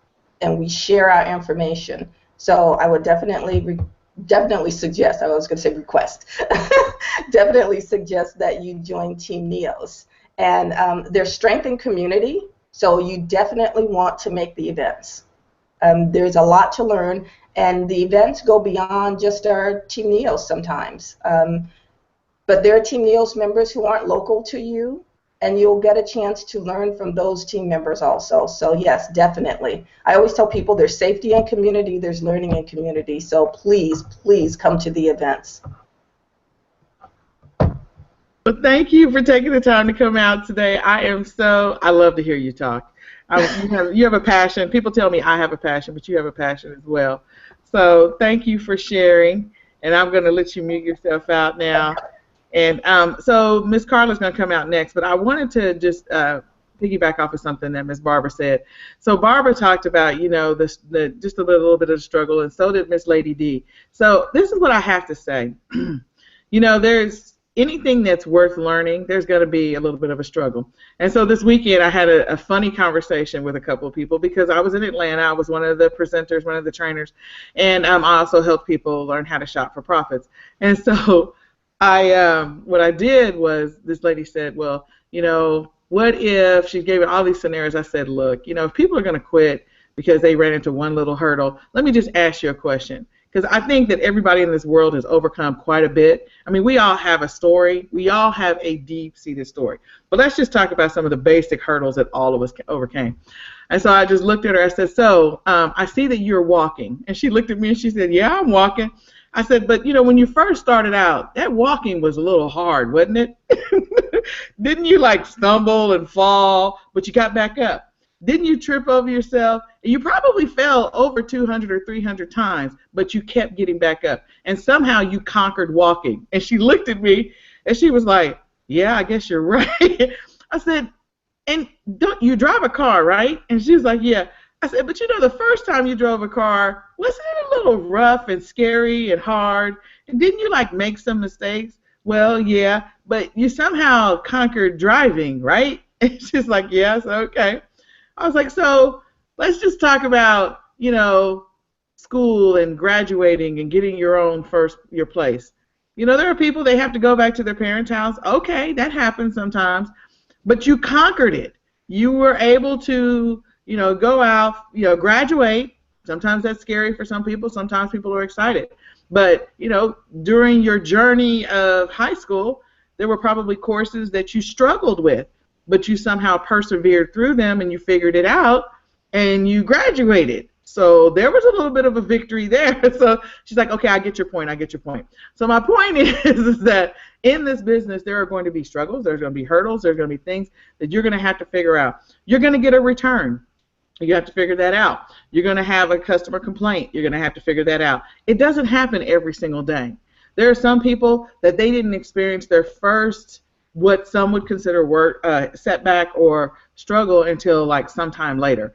[SPEAKER 5] and we share our information. So I would definitely suggest, I was going to say request, definitely suggest that you join Team NEOS. And there's strength in community, so you definitely want to make the events. There's a lot to learn, and the events go beyond just our Team NEOS sometimes. But there are Team NEOS members who aren't local to you, and you'll get a chance to learn from those team members also. So yes, definitely. I always tell people there's safety in community, there's learning in community. So please, please come to the events.
[SPEAKER 1] Well, thank you for taking the time to come out today. I love to hear you talk. You have a passion. People tell me I have a passion, but you have a passion as well. So thank you for sharing, and I'm going to let you mute yourself out now. And so Ms. Carla's going to come out next, but I wanted to just piggyback off of something that Ms. Barbara said. So Barbara talked about, you know, just a little bit of the struggle, and so did Miss Lady D. So this is what I have to say. You know, there's anything that's worth learning, there's going to be a little bit of a struggle. And so this weekend I had a funny conversation with a couple of people because I was in Atlanta. I was one of the presenters, one of the trainers, and I also helped people learn how to shop for profits. And so what I did was, this lady said, well, you know, what if, she gave me all these scenarios. I said, look, you know, if people are going to quit because they ran into one little hurdle, let me just ask you a question. because I think that everybody in this world has overcome quite a bit. I mean, we all have a story. We all have a deep-seated story. But let's just talk about some of the basic hurdles that all of us overcame. And so I just looked at her. I said, so I see that you're walking. And she looked at me and she said, yeah, I'm walking. I said, but, when you first started out, that walking was a little hard, wasn't it? Didn't you, like, stumble and fall, but you got back up? Didn't you trip over yourself? You probably fell over 200 or 300 times, but you kept getting back up. And somehow you conquered walking. And she looked at me, and she was like, yeah, I guess you're right. I said, and don't you drive a car, right? And she was like, yeah. I said, but the first time you drove a car, wasn't it a little rough and scary and hard? And didn't you, like, make some mistakes? Well, yeah, but you somehow conquered driving, right? And she's like, yes, okay. I was like, so let's just talk about, school and graduating and getting your place. There are people, they have to go back to their parents' house. Okay, that happens sometimes. But you conquered it. You were able to, go out, graduate. Sometimes that's scary for some people. Sometimes people are excited. But, during your journey of high school, there were probably courses that you struggled with, but you somehow persevered through them and you figured it out and you graduated. So there was a little bit of a victory there. So she's like, okay, I get your point. So my point is that in this business, there are going to be struggles. There's going to be hurdles. There's going to be things that you're going to have to figure out. You're going to get a return. You have to figure that out. You're going to have a customer complaint. You're going to have to figure that out. It doesn't happen every single day. There are some people that they didn't experience their first, what some would consider setback or struggle until like sometime later.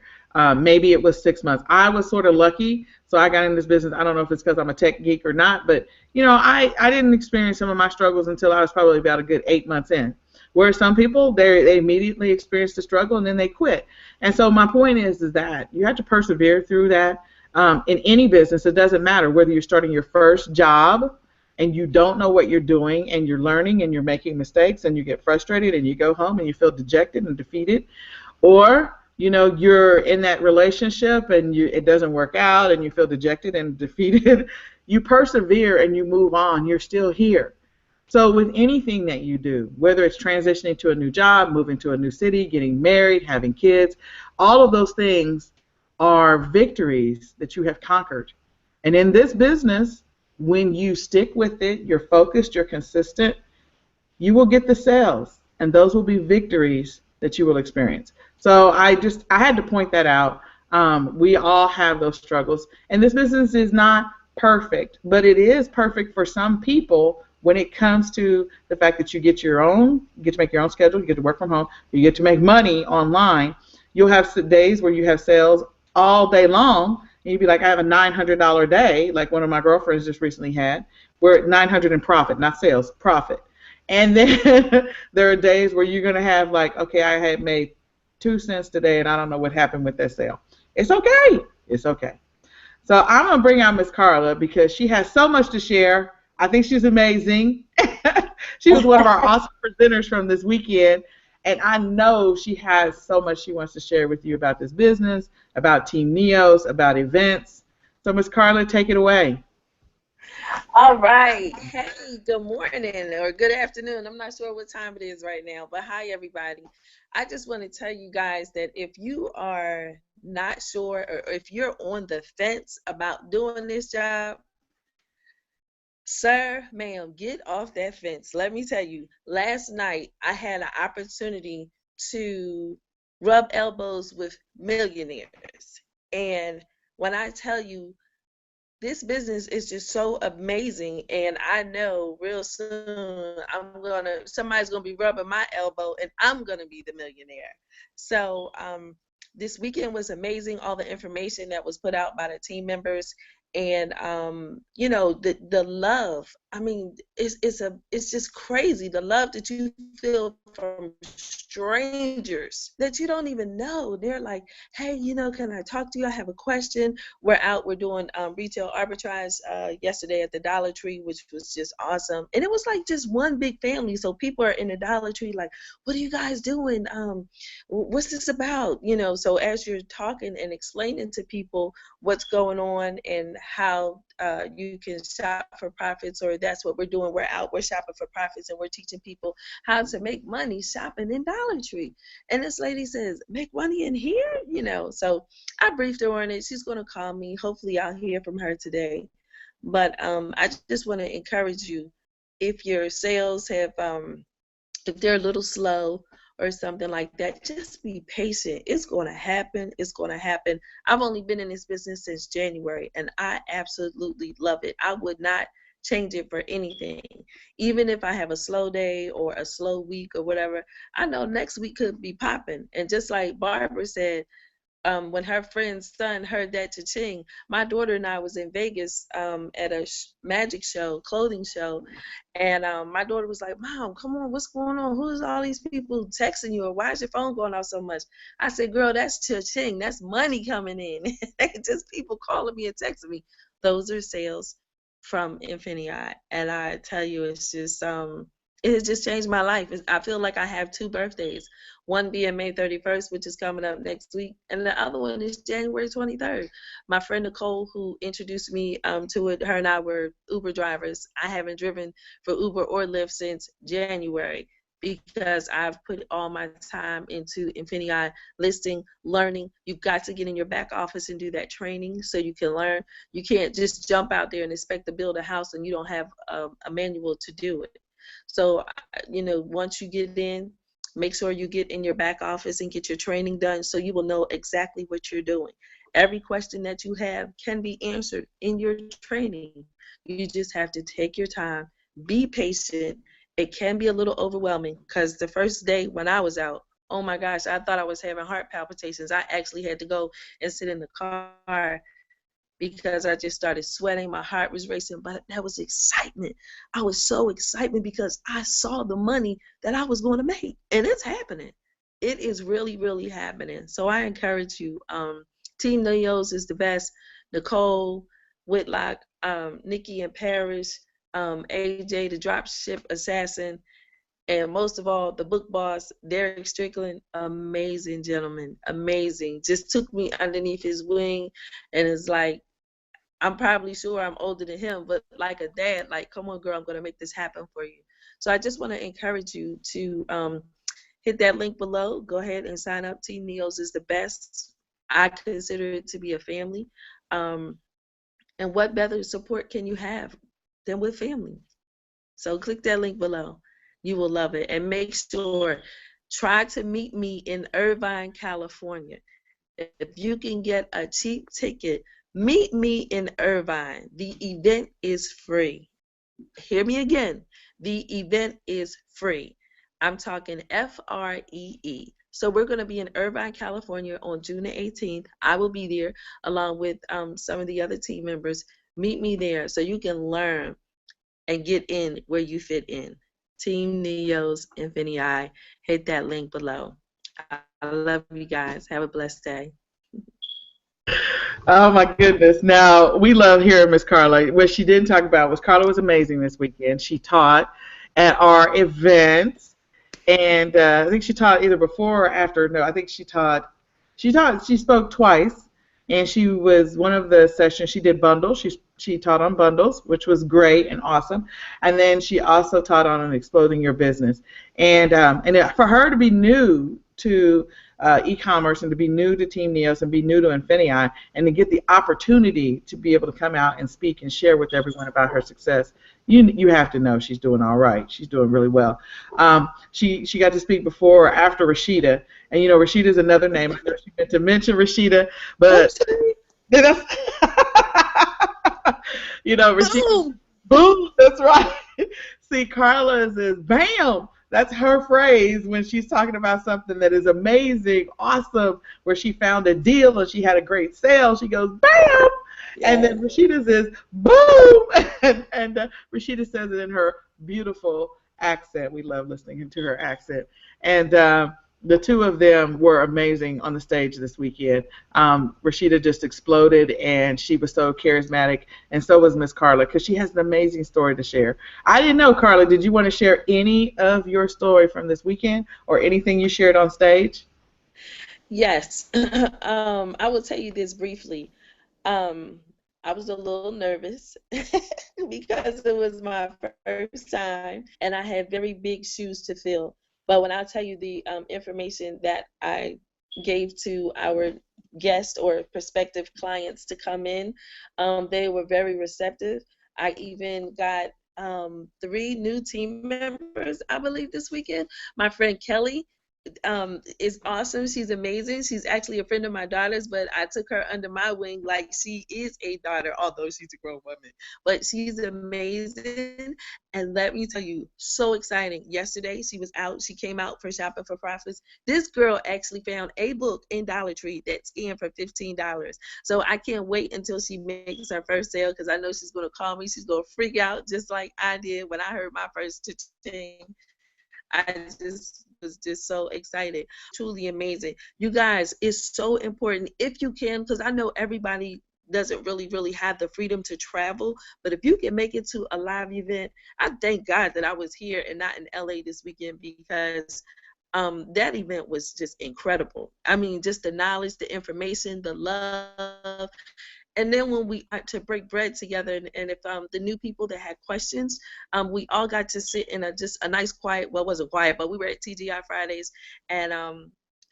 [SPEAKER 1] Maybe it was 6 months. I was sort of lucky, so I got in this business. I don't know if it's because I'm a tech geek or not, but I didn't experience some of my struggles until I was probably about a good 8 months in. Where some people, they immediately experience the struggle and then they quit. And so my point is that you have to persevere through that. In any business, it doesn't matter whether you're starting your first job and you don't know what you're doing and you're learning and you're making mistakes and you get frustrated and you go home and you feel dejected and defeated, or you're in that relationship and it doesn't work out and you feel dejected and defeated. You persevere and you move on. You're still here. So with anything that you do, whether it's transitioning to a new job, moving to a new city, getting married, having kids, all of those things are victories that you have conquered. And in this business, when you stick with it, you're focused, you're consistent, you will get the sales, and those will be victories that you will experience. So I had to point that out. We all have those struggles, and this business is not perfect, but it is perfect for some people when it comes to the fact that you get to make your own schedule, you get to work from home, you get to make money online. You'll have days where you have sales all day long, and you'd be like, I have a $900 day, like one of my girlfriends just recently had. We're at $900 in profit, not sales, profit. And then there are days where you're going to have like, okay, I had made 2 cents today, and I don't know what happened with that sale. It's okay. It's okay. So I'm going to bring out Miss Carla because she has so much to share. I think she's amazing. She was one of our awesome presenters from this weekend, and I know she has so much she wants to share with you about this business, about Team NEOS, about events. So Miss Carla, take it away.
[SPEAKER 6] All right. Hey, good morning or good afternoon. I'm not sure what time it is right now, but hi, everybody. I just want to tell you guys that if you are not sure or if you're on the fence about doing this job, sir, ma'am, get off that fence. Let me tell you, last night I had an opportunity to rub elbows with millionaires. And when I tell you, this business is just so amazing, and I know real soon somebody's gonna be rubbing my elbow, and I'm gonna be the millionaire. So this weekend was amazing. All the information that was put out by the team members, and the love. I mean, it's just crazy, the love that you feel from strangers that you don't even know. They're like, hey, can I talk to you? I have a question. We're doing retail arbitrage yesterday at the Dollar Tree, which was just awesome. And it was like just one big family. So people are in the Dollar Tree like, what are you guys doing? What's this about? So as you're talking and explaining to people what's going on and how you can shop for profits, or that's what we're doing. We're shopping for profits, and we're teaching people how to make money shopping in Dollar Tree. And this lady says, make money in here, you know. So I briefed her on it. She's going to call me. Hopefully I'll hear from her today. But I just want to encourage you, if your sales have if they're a little slow or something like that, just be patient. It's going to happen. It's going to happen. I've only been in this business since January, and I absolutely love it. I would not change it for anything. Even if I have a slow day or a slow week or whatever, I know next week could be popping. And just like Barbara said, when her friend's son heard that cha-ching, my daughter and I was in Vegas at a magic show, clothing show, and my daughter was like, Mom, come on, what's going on? Who's all these people texting you, or why is your phone going off so much? I said, girl, that's cha-ching. That's money coming in. Just people calling me and texting me. Those are sales from INFINii. And I tell you, it's just it has just changed my life. I feel like I have 2 birthdays, one being May 31st, which is coming up next week, and the other one is January 23rd. My friend Nicole, who introduced me to it, her and I were Uber drivers. I haven't driven for Uber or Lyft since January because I've put all my time into INFINii, listing, learning. You've got to get in your back office and do that training so you can learn. You can't just jump out there and expect to build a house and you don't have a manual to do it. So, you know, once you get in, make sure you get in your back office and get your training done so you will know exactly what you're doing. Every question that you have can be answered in your training. You just have to take your time, be patient. It can be a little overwhelming because the first day when I was out, oh my gosh, I thought I was having heart palpitations. I actually had to go and sit in the car because I just started sweating. My heart was racing, but that was excitement. I was so excited because I saw the money that I was going to make, and it's happening. It is really, really happening. So I encourage you. Team NEOS is the best. Nicole, Whitlock, Nikki and Parrish, AJ, the dropship assassin, and most of all, the book boss, Derek Strickland, amazing gentleman, amazing. Just took me underneath his wing and is like, I'm probably sure I'm older than him, but like a dad, like, come on, girl, I'm going to make this happen for you. So I just want to encourage you to hit that link below. Go ahead and sign up. Team NEOS is the best. I consider it to be a family. And what better support can you have than with family? So click that link below. You will love it. And make sure, try to meet me in Irvine, California. If you can get a cheap ticket, meet me in Irvine. The event is free. Hear me again. The event is free. I'm talking FREE. So we're going to be in Irvine, California on June the 18th. I will be there along with some of the other team members. Meet me there so you can learn and get in where you fit in. Team NEOS, INFINii, hit that link below. I love you guys. Have a blessed day.
[SPEAKER 1] Oh my goodness. Now, we love hearing Miss Carla. What she didn't talk about was Carla was amazing this weekend. She taught at our event, and I think she taught either before or after. No, I think she spoke twice, and she was one of the sessions. She did bundles. She taught on bundles, which was great and awesome. And then she also taught on exploding your business. And for her to be new to e-commerce and to be new to Team NEOS and be new to INFINii and to get the opportunity to be able to come out and speak and share with everyone about her success, you have to know she's doing all right. She's doing really well. She got to speak before or after Rashida, and you know Rashida's another name. I know she meant to mention Rashida, but that's you know Rashida. Boom, that's right. See, Carla's is bam. That's her phrase when she's talking about something that is amazing, awesome, where she found a deal or she had a great sale. She goes, bam! Yeah. And then Rashida's is boom! and Rashida says it in her beautiful accent. We love listening to her accent. And the two of them were amazing on the stage this weekend. Rashida just exploded, and she was so charismatic, and so was Miss Carla, because she has an amazing story to share. I didn't know, Carla, did you want to share any of your story from this weekend or anything you shared on stage?
[SPEAKER 6] Yes. I will tell you this briefly. I was a little nervous because it was my first time and I had very big shoes to fill. But when I tell you the information that I gave to our guests or prospective clients to come in, they were very receptive. I even got 3 new team members, I believe, this weekend. My friend Kelly, is awesome. She's amazing. She's actually a friend of my daughter's, but I took her under my wing like she is a daughter, although she's a grown woman. But she's amazing. And let me tell you, so exciting. Yesterday, she was out. She came out for Shopping for Profits. This girl actually found a book in Dollar Tree that scanned for $15. So I can't wait until she makes her first sale because I know she's going to call me. She's going to freak out just like I did when I heard my first cha-ching. I just was just so excited. Truly amazing. You guys, it's so important if you can, because I know everybody doesn't really have the freedom to travel, but if you can make it to a live event, I thank God that I was here and not in LA this weekend because that event was just incredible. I mean, just the knowledge, the information, the love, and then when we got to break bread together, and if the new people that had questions, we all got to sit in just a nice quiet, well, it wasn't quiet, but we were at TGI Fridays, and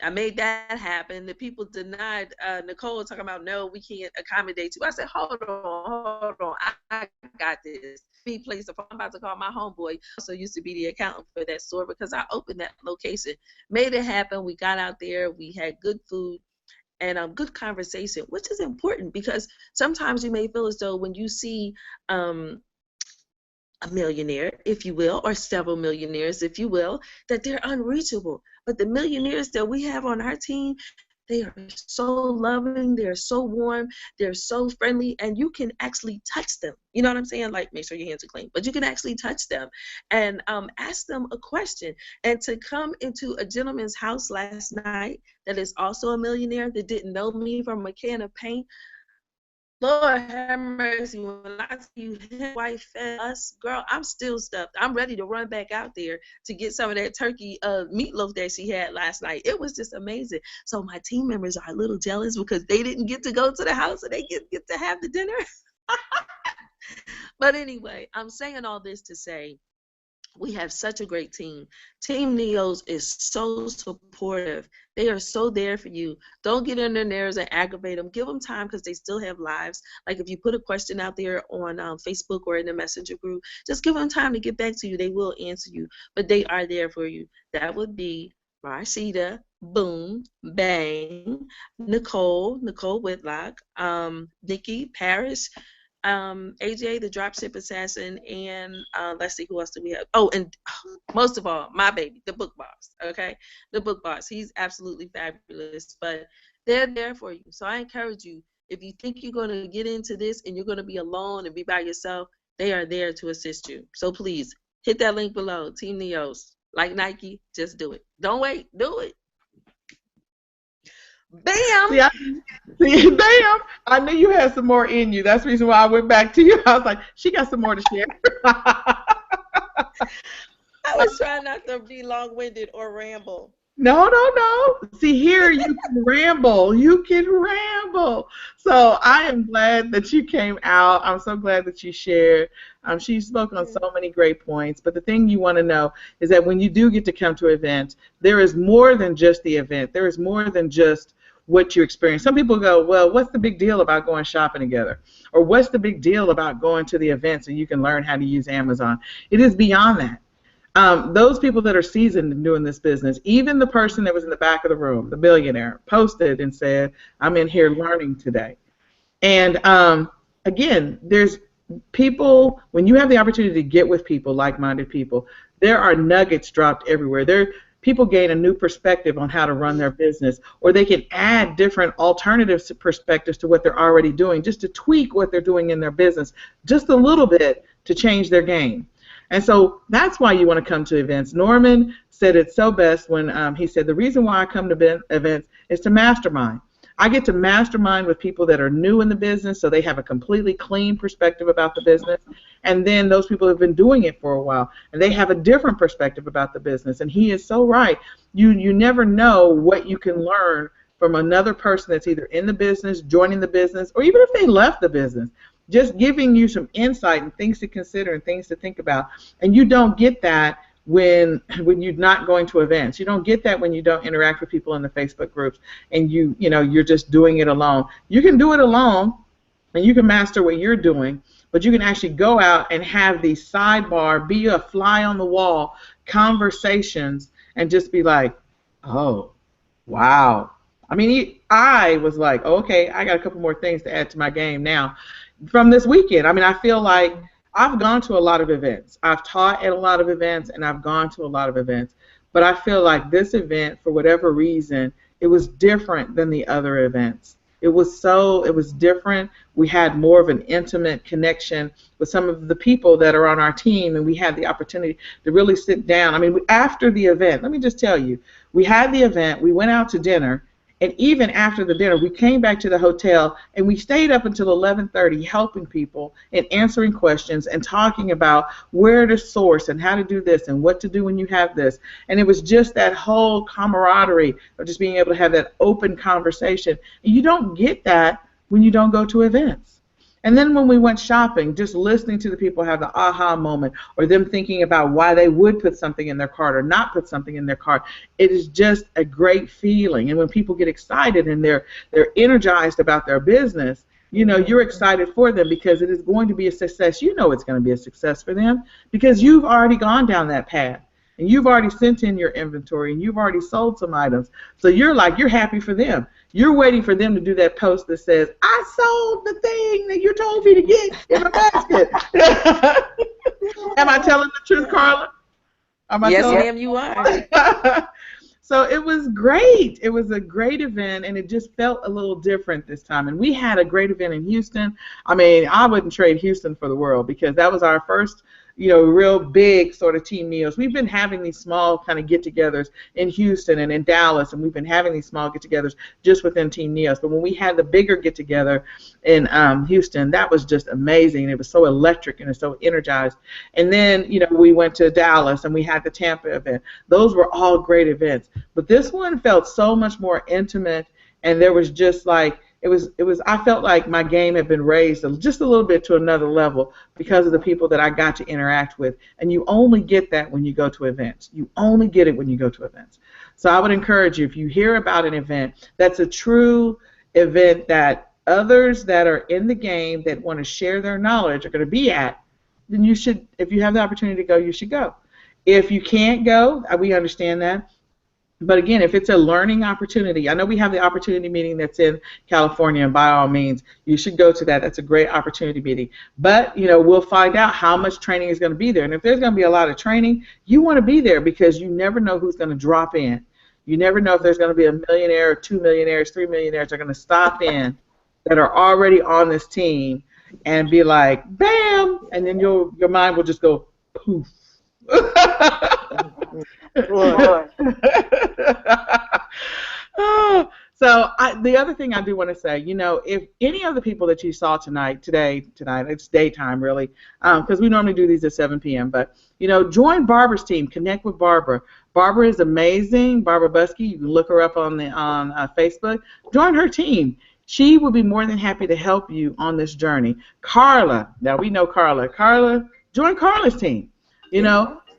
[SPEAKER 6] I made that happen. The people denied Nicole talking about, no, we can't accommodate you. I said, hold on, I got this. Me place, I'm about to call my homeboy, also used to be the accountant for that store because I opened that location, made it happen. We got out there, we had good food and good conversation, which is important because sometimes you may feel as though when you see a millionaire, if you will, or several millionaires, if you will, that they're unreachable. But the millionaires that we have on our team, they are so loving, they're so warm, they're so friendly, and you can actually touch them. You know what I'm saying? Like, make sure your hands are clean, but you can actually touch them and ask them a question. And to come into a gentleman's house last night that is also a millionaire that didn't know me from a can of paint, Lord have mercy. When I see you, his wife fed us, girl, I'm still stuffed. I'm ready to run back out there to get some of that turkey meatloaf that she had last night. It was just amazing. So my team members are a little jealous because they didn't get to go to the house and they get to have the dinner. But anyway, I'm saying all this to say we have such a great team. Team NEOS is so supportive. They are so there for you. Don't get on their nerves and aggravate them. Give them time because they still have lives. Like if you put a question out there on Facebook or in the messenger group, just give them time to get back to you. They will answer you, but they are there for you. That would be Rashida, Boom, Bang, Nicole Whitlock, Nikki, Parrish, AJ, the dropship assassin, and let's see, who else do we have? Oh, and most of all, my baby, the book boss. Okay, the book boss. He's absolutely fabulous, but they're there for you. So I encourage you, if you think you're going to get into this and you're going to be alone and be by yourself, they are there to assist you. So please hit that link below, Team NEOS. Like Nike, just do it. Don't wait, do it. Bam!
[SPEAKER 1] Bam! I knew you had some more in you. That's the reason why I went back to you. I was like, she got some more to share.
[SPEAKER 6] I was trying not to be long-winded or ramble.
[SPEAKER 1] No. See, here you can ramble. You can ramble. So I am glad that you came out. I'm so glad that you shared. She spoke on so many great points. But the thing you want to know is that when you do get to come to events, there is more than just the event. There is more than just what you experience. Some people go, well, what's the big deal about going shopping together? Or what's the big deal about going to the event so you can learn how to use Amazon? It is beyond that. Those people that are seasoned in doing this business, even the person that was in the back of the room, the billionaire, posted and said, I'm in here learning today. And again, there's people, when you have the opportunity to get with people, like-minded people, there are nuggets dropped everywhere. People gain a new perspective on how to run their business, or they can add different alternative perspectives to what they're already doing, just to tweak what they're doing in their business just a little bit to change their game. And so that's why you want to come to events. Norman said it so best when he said, the reason why I come to events is to mastermind. I get to mastermind with people that are new in the business, so they have a completely clean perspective about the business. And then those people have been doing it for a while, and they have a different perspective about the business. And he is so right. You never know what you can learn from another person that's either in the business, joining the business, or even if they left the business, just giving you some insight and things to consider and things to think about. And you don't get that when you're not going to events. You don't get that when you don't interact with people in the Facebook groups and you're just doing it alone. You can do it alone and you can master what you're doing, but you can actually go out and have these sidebar, be a fly on the wall conversations and just be like, oh, wow. I mean, I was like, okay, I got a couple more things to add to my game now from this weekend. I mean, I feel like I've gone to a lot of events. I've taught at a lot of events, and I've gone to a lot of events. But I feel like this event, for whatever reason, it was different than the other events. It was different. We had more of an intimate connection with some of the people that are on our team, and we had the opportunity to really sit down. I mean, after the event, let me just tell you, we had the event, we went out to dinner, and even after the dinner, we came back to the hotel, and we stayed up until 11:30 helping people and answering questions and talking about where to source and how to do this and what to do when you have this. And it was just that whole camaraderie of just being able to have that open conversation. And you don't get that when you don't go to events. And then when we went shopping, just listening to the people have the aha moment or them thinking about why they would put something in their cart or not put something in their cart, it is just a great feeling. And when people get excited and they're energized about their business, you're excited for them because it is going to be a success. You know it's going to be a success for them because you've already gone down that path. And you've already sent in your inventory and you've already sold some items. So you're happy for them. You're waiting for them to do that post that says, I sold the thing that you told me to get in my basket. Am I telling the truth, Carla?
[SPEAKER 6] Yes, ma'am, you are.
[SPEAKER 1] So it was great. It was a great event, and it just felt a little different this time. And we had a great event in Houston. I mean, I wouldn't trade Houston for the world because that was our first real big sort of Team NEOS. We've been having these small kind of get-togethers in Houston and in Dallas, and we've been having these small get-togethers just within Team NEOS. But when we had the bigger get-together in Houston, that was just amazing. And it was so electric and it was so energized. And then, we went to Dallas and we had the Tampa event. Those were all great events. But this one felt so much more intimate, and there was just like, I felt like my game had been raised just a little bit to another level because of the people that I got to interact with. And you only get that when you go to events. You only get it when you go to events. So I would encourage you, if you hear about an event that's a true event that others that are in the game that want to share their knowledge are going to be at, then you should, if you have the opportunity to go, you should go. If you can't go, we understand that. But again, if it's a learning opportunity, I know we have the opportunity meeting that's in California, and by all means, you should go to that. That's a great opportunity meeting. But, we'll find out how much training is going to be there. And if there's going to be a lot of training, you want to be there because you never know who's going to drop in. You never know if there's going to be a millionaire, 2 millionaires, 3 millionaires that are going to stop in that are already on this team and be like, bam, and then your mind will just go poof. So the other thing I do want to say, if any of the people that you saw tonight, it's daytime really, because we normally do these at 7 p.m., but, join Barbara's team, connect with Barbara. Barbara is amazing, Barbara Buskey. You can look her up on Facebook. Join her team. She will be more than happy to help you on this journey. Carla, now we know Carla. Carla, join Carla's team.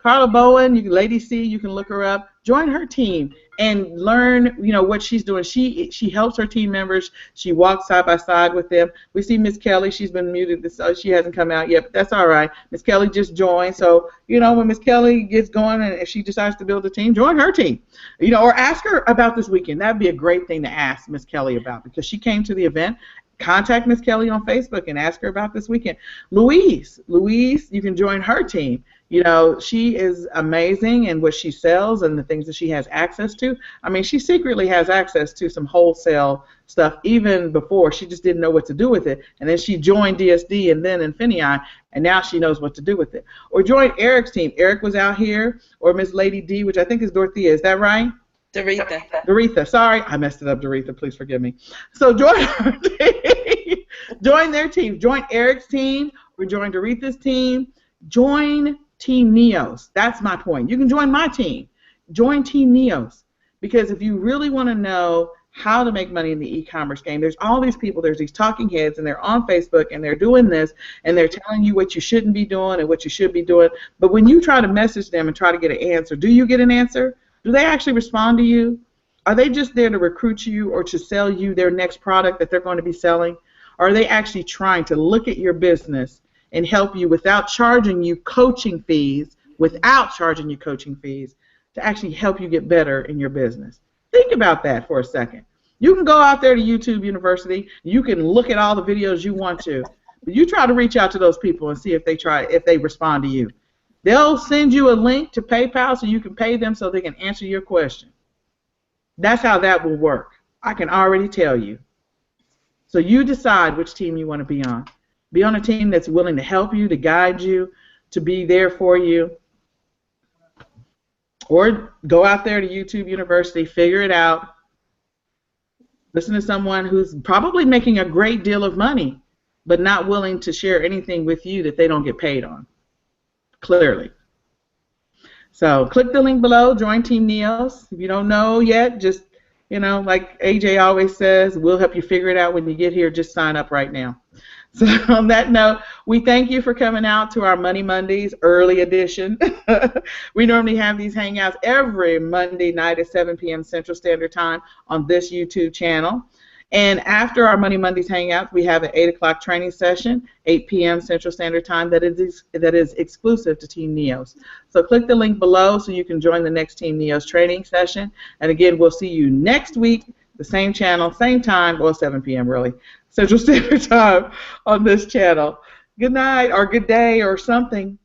[SPEAKER 1] Carla Bowen, Lady C, you can look her up. Join her team and learn, what she's doing. She helps her team members. She walks side by side with them. We see Miss Kelly. She's been muted, so she hasn't come out yet, but that's all right. Miss Kelly just joined, so when Miss Kelly gets going and if she decides to build a team, join her team. Or ask her about this weekend. That'd be a great thing to ask Miss Kelly about because she came to the event. Contact Miss Kelly on Facebook and ask her about this weekend. Louise, you can join her team. She is amazing in what she sells and the things that she has access to. I mean, she secretly has access to some wholesale stuff even before. She just didn't know what to do with it. And then she joined DSD and then INFINii, and now she knows what to do with it. Or join Eric's team. Eric was out here, or Miss Lady D, which I think is Dorothea. Is that right? Doretha. Sorry, I messed it up, Doretha. Please forgive me. So join her team. Join their team. Join Eric's team or join Doretha's team. Join Team NEOS. That's my point. You can join my team. Join Team NEOS because if you really want to know how to make money in the e-commerce game. There's all these people, there's these talking heads, and they're on Facebook, and they're doing this, and they're telling you what you shouldn't be doing and what you should be doing. But when you try to message them and try to get an answer, do you get an answer? Do they actually respond to you? Are they just there to recruit you or to sell you their next product that they're going to be selling? Or are they actually trying to look at your business and help you without charging you coaching fees, to actually help you get better in your business? Think about that for a second. You can go out there to YouTube University. You can look at all the videos you want to. But you try to reach out to those people and see if they respond to you. They'll send you a link to PayPal so you can pay them so they can answer your question. That's how that will work. I can already tell you. So you decide which team you want to be on. Be on a team that's willing to help you, to guide you, to be there for you. Or go out there to YouTube University, figure it out. Listen to someone who's probably making a great deal of money, but not willing to share anything with you that they don't get paid on, clearly. So click the link below, join Team NEOS. If you don't know yet, just, like AJ always says, we'll help you figure it out when you get here. Just sign up right now. So on that note, we thank you for coming out to our Money Mondays early edition. We normally have these hangouts every Monday night at 7 p.m. Central Standard Time on this YouTube channel. And after our Money Mondays hangouts, we have an 8 o'clock training session, 8 p.m. Central Standard Time, that is exclusive to Team NEOS. So click the link below so you can join the next Team NEOS training session. And again, we'll see you next week, the same channel, same time, well, 7 p.m. really, Central Standard Time on this channel. Good night or good day or something.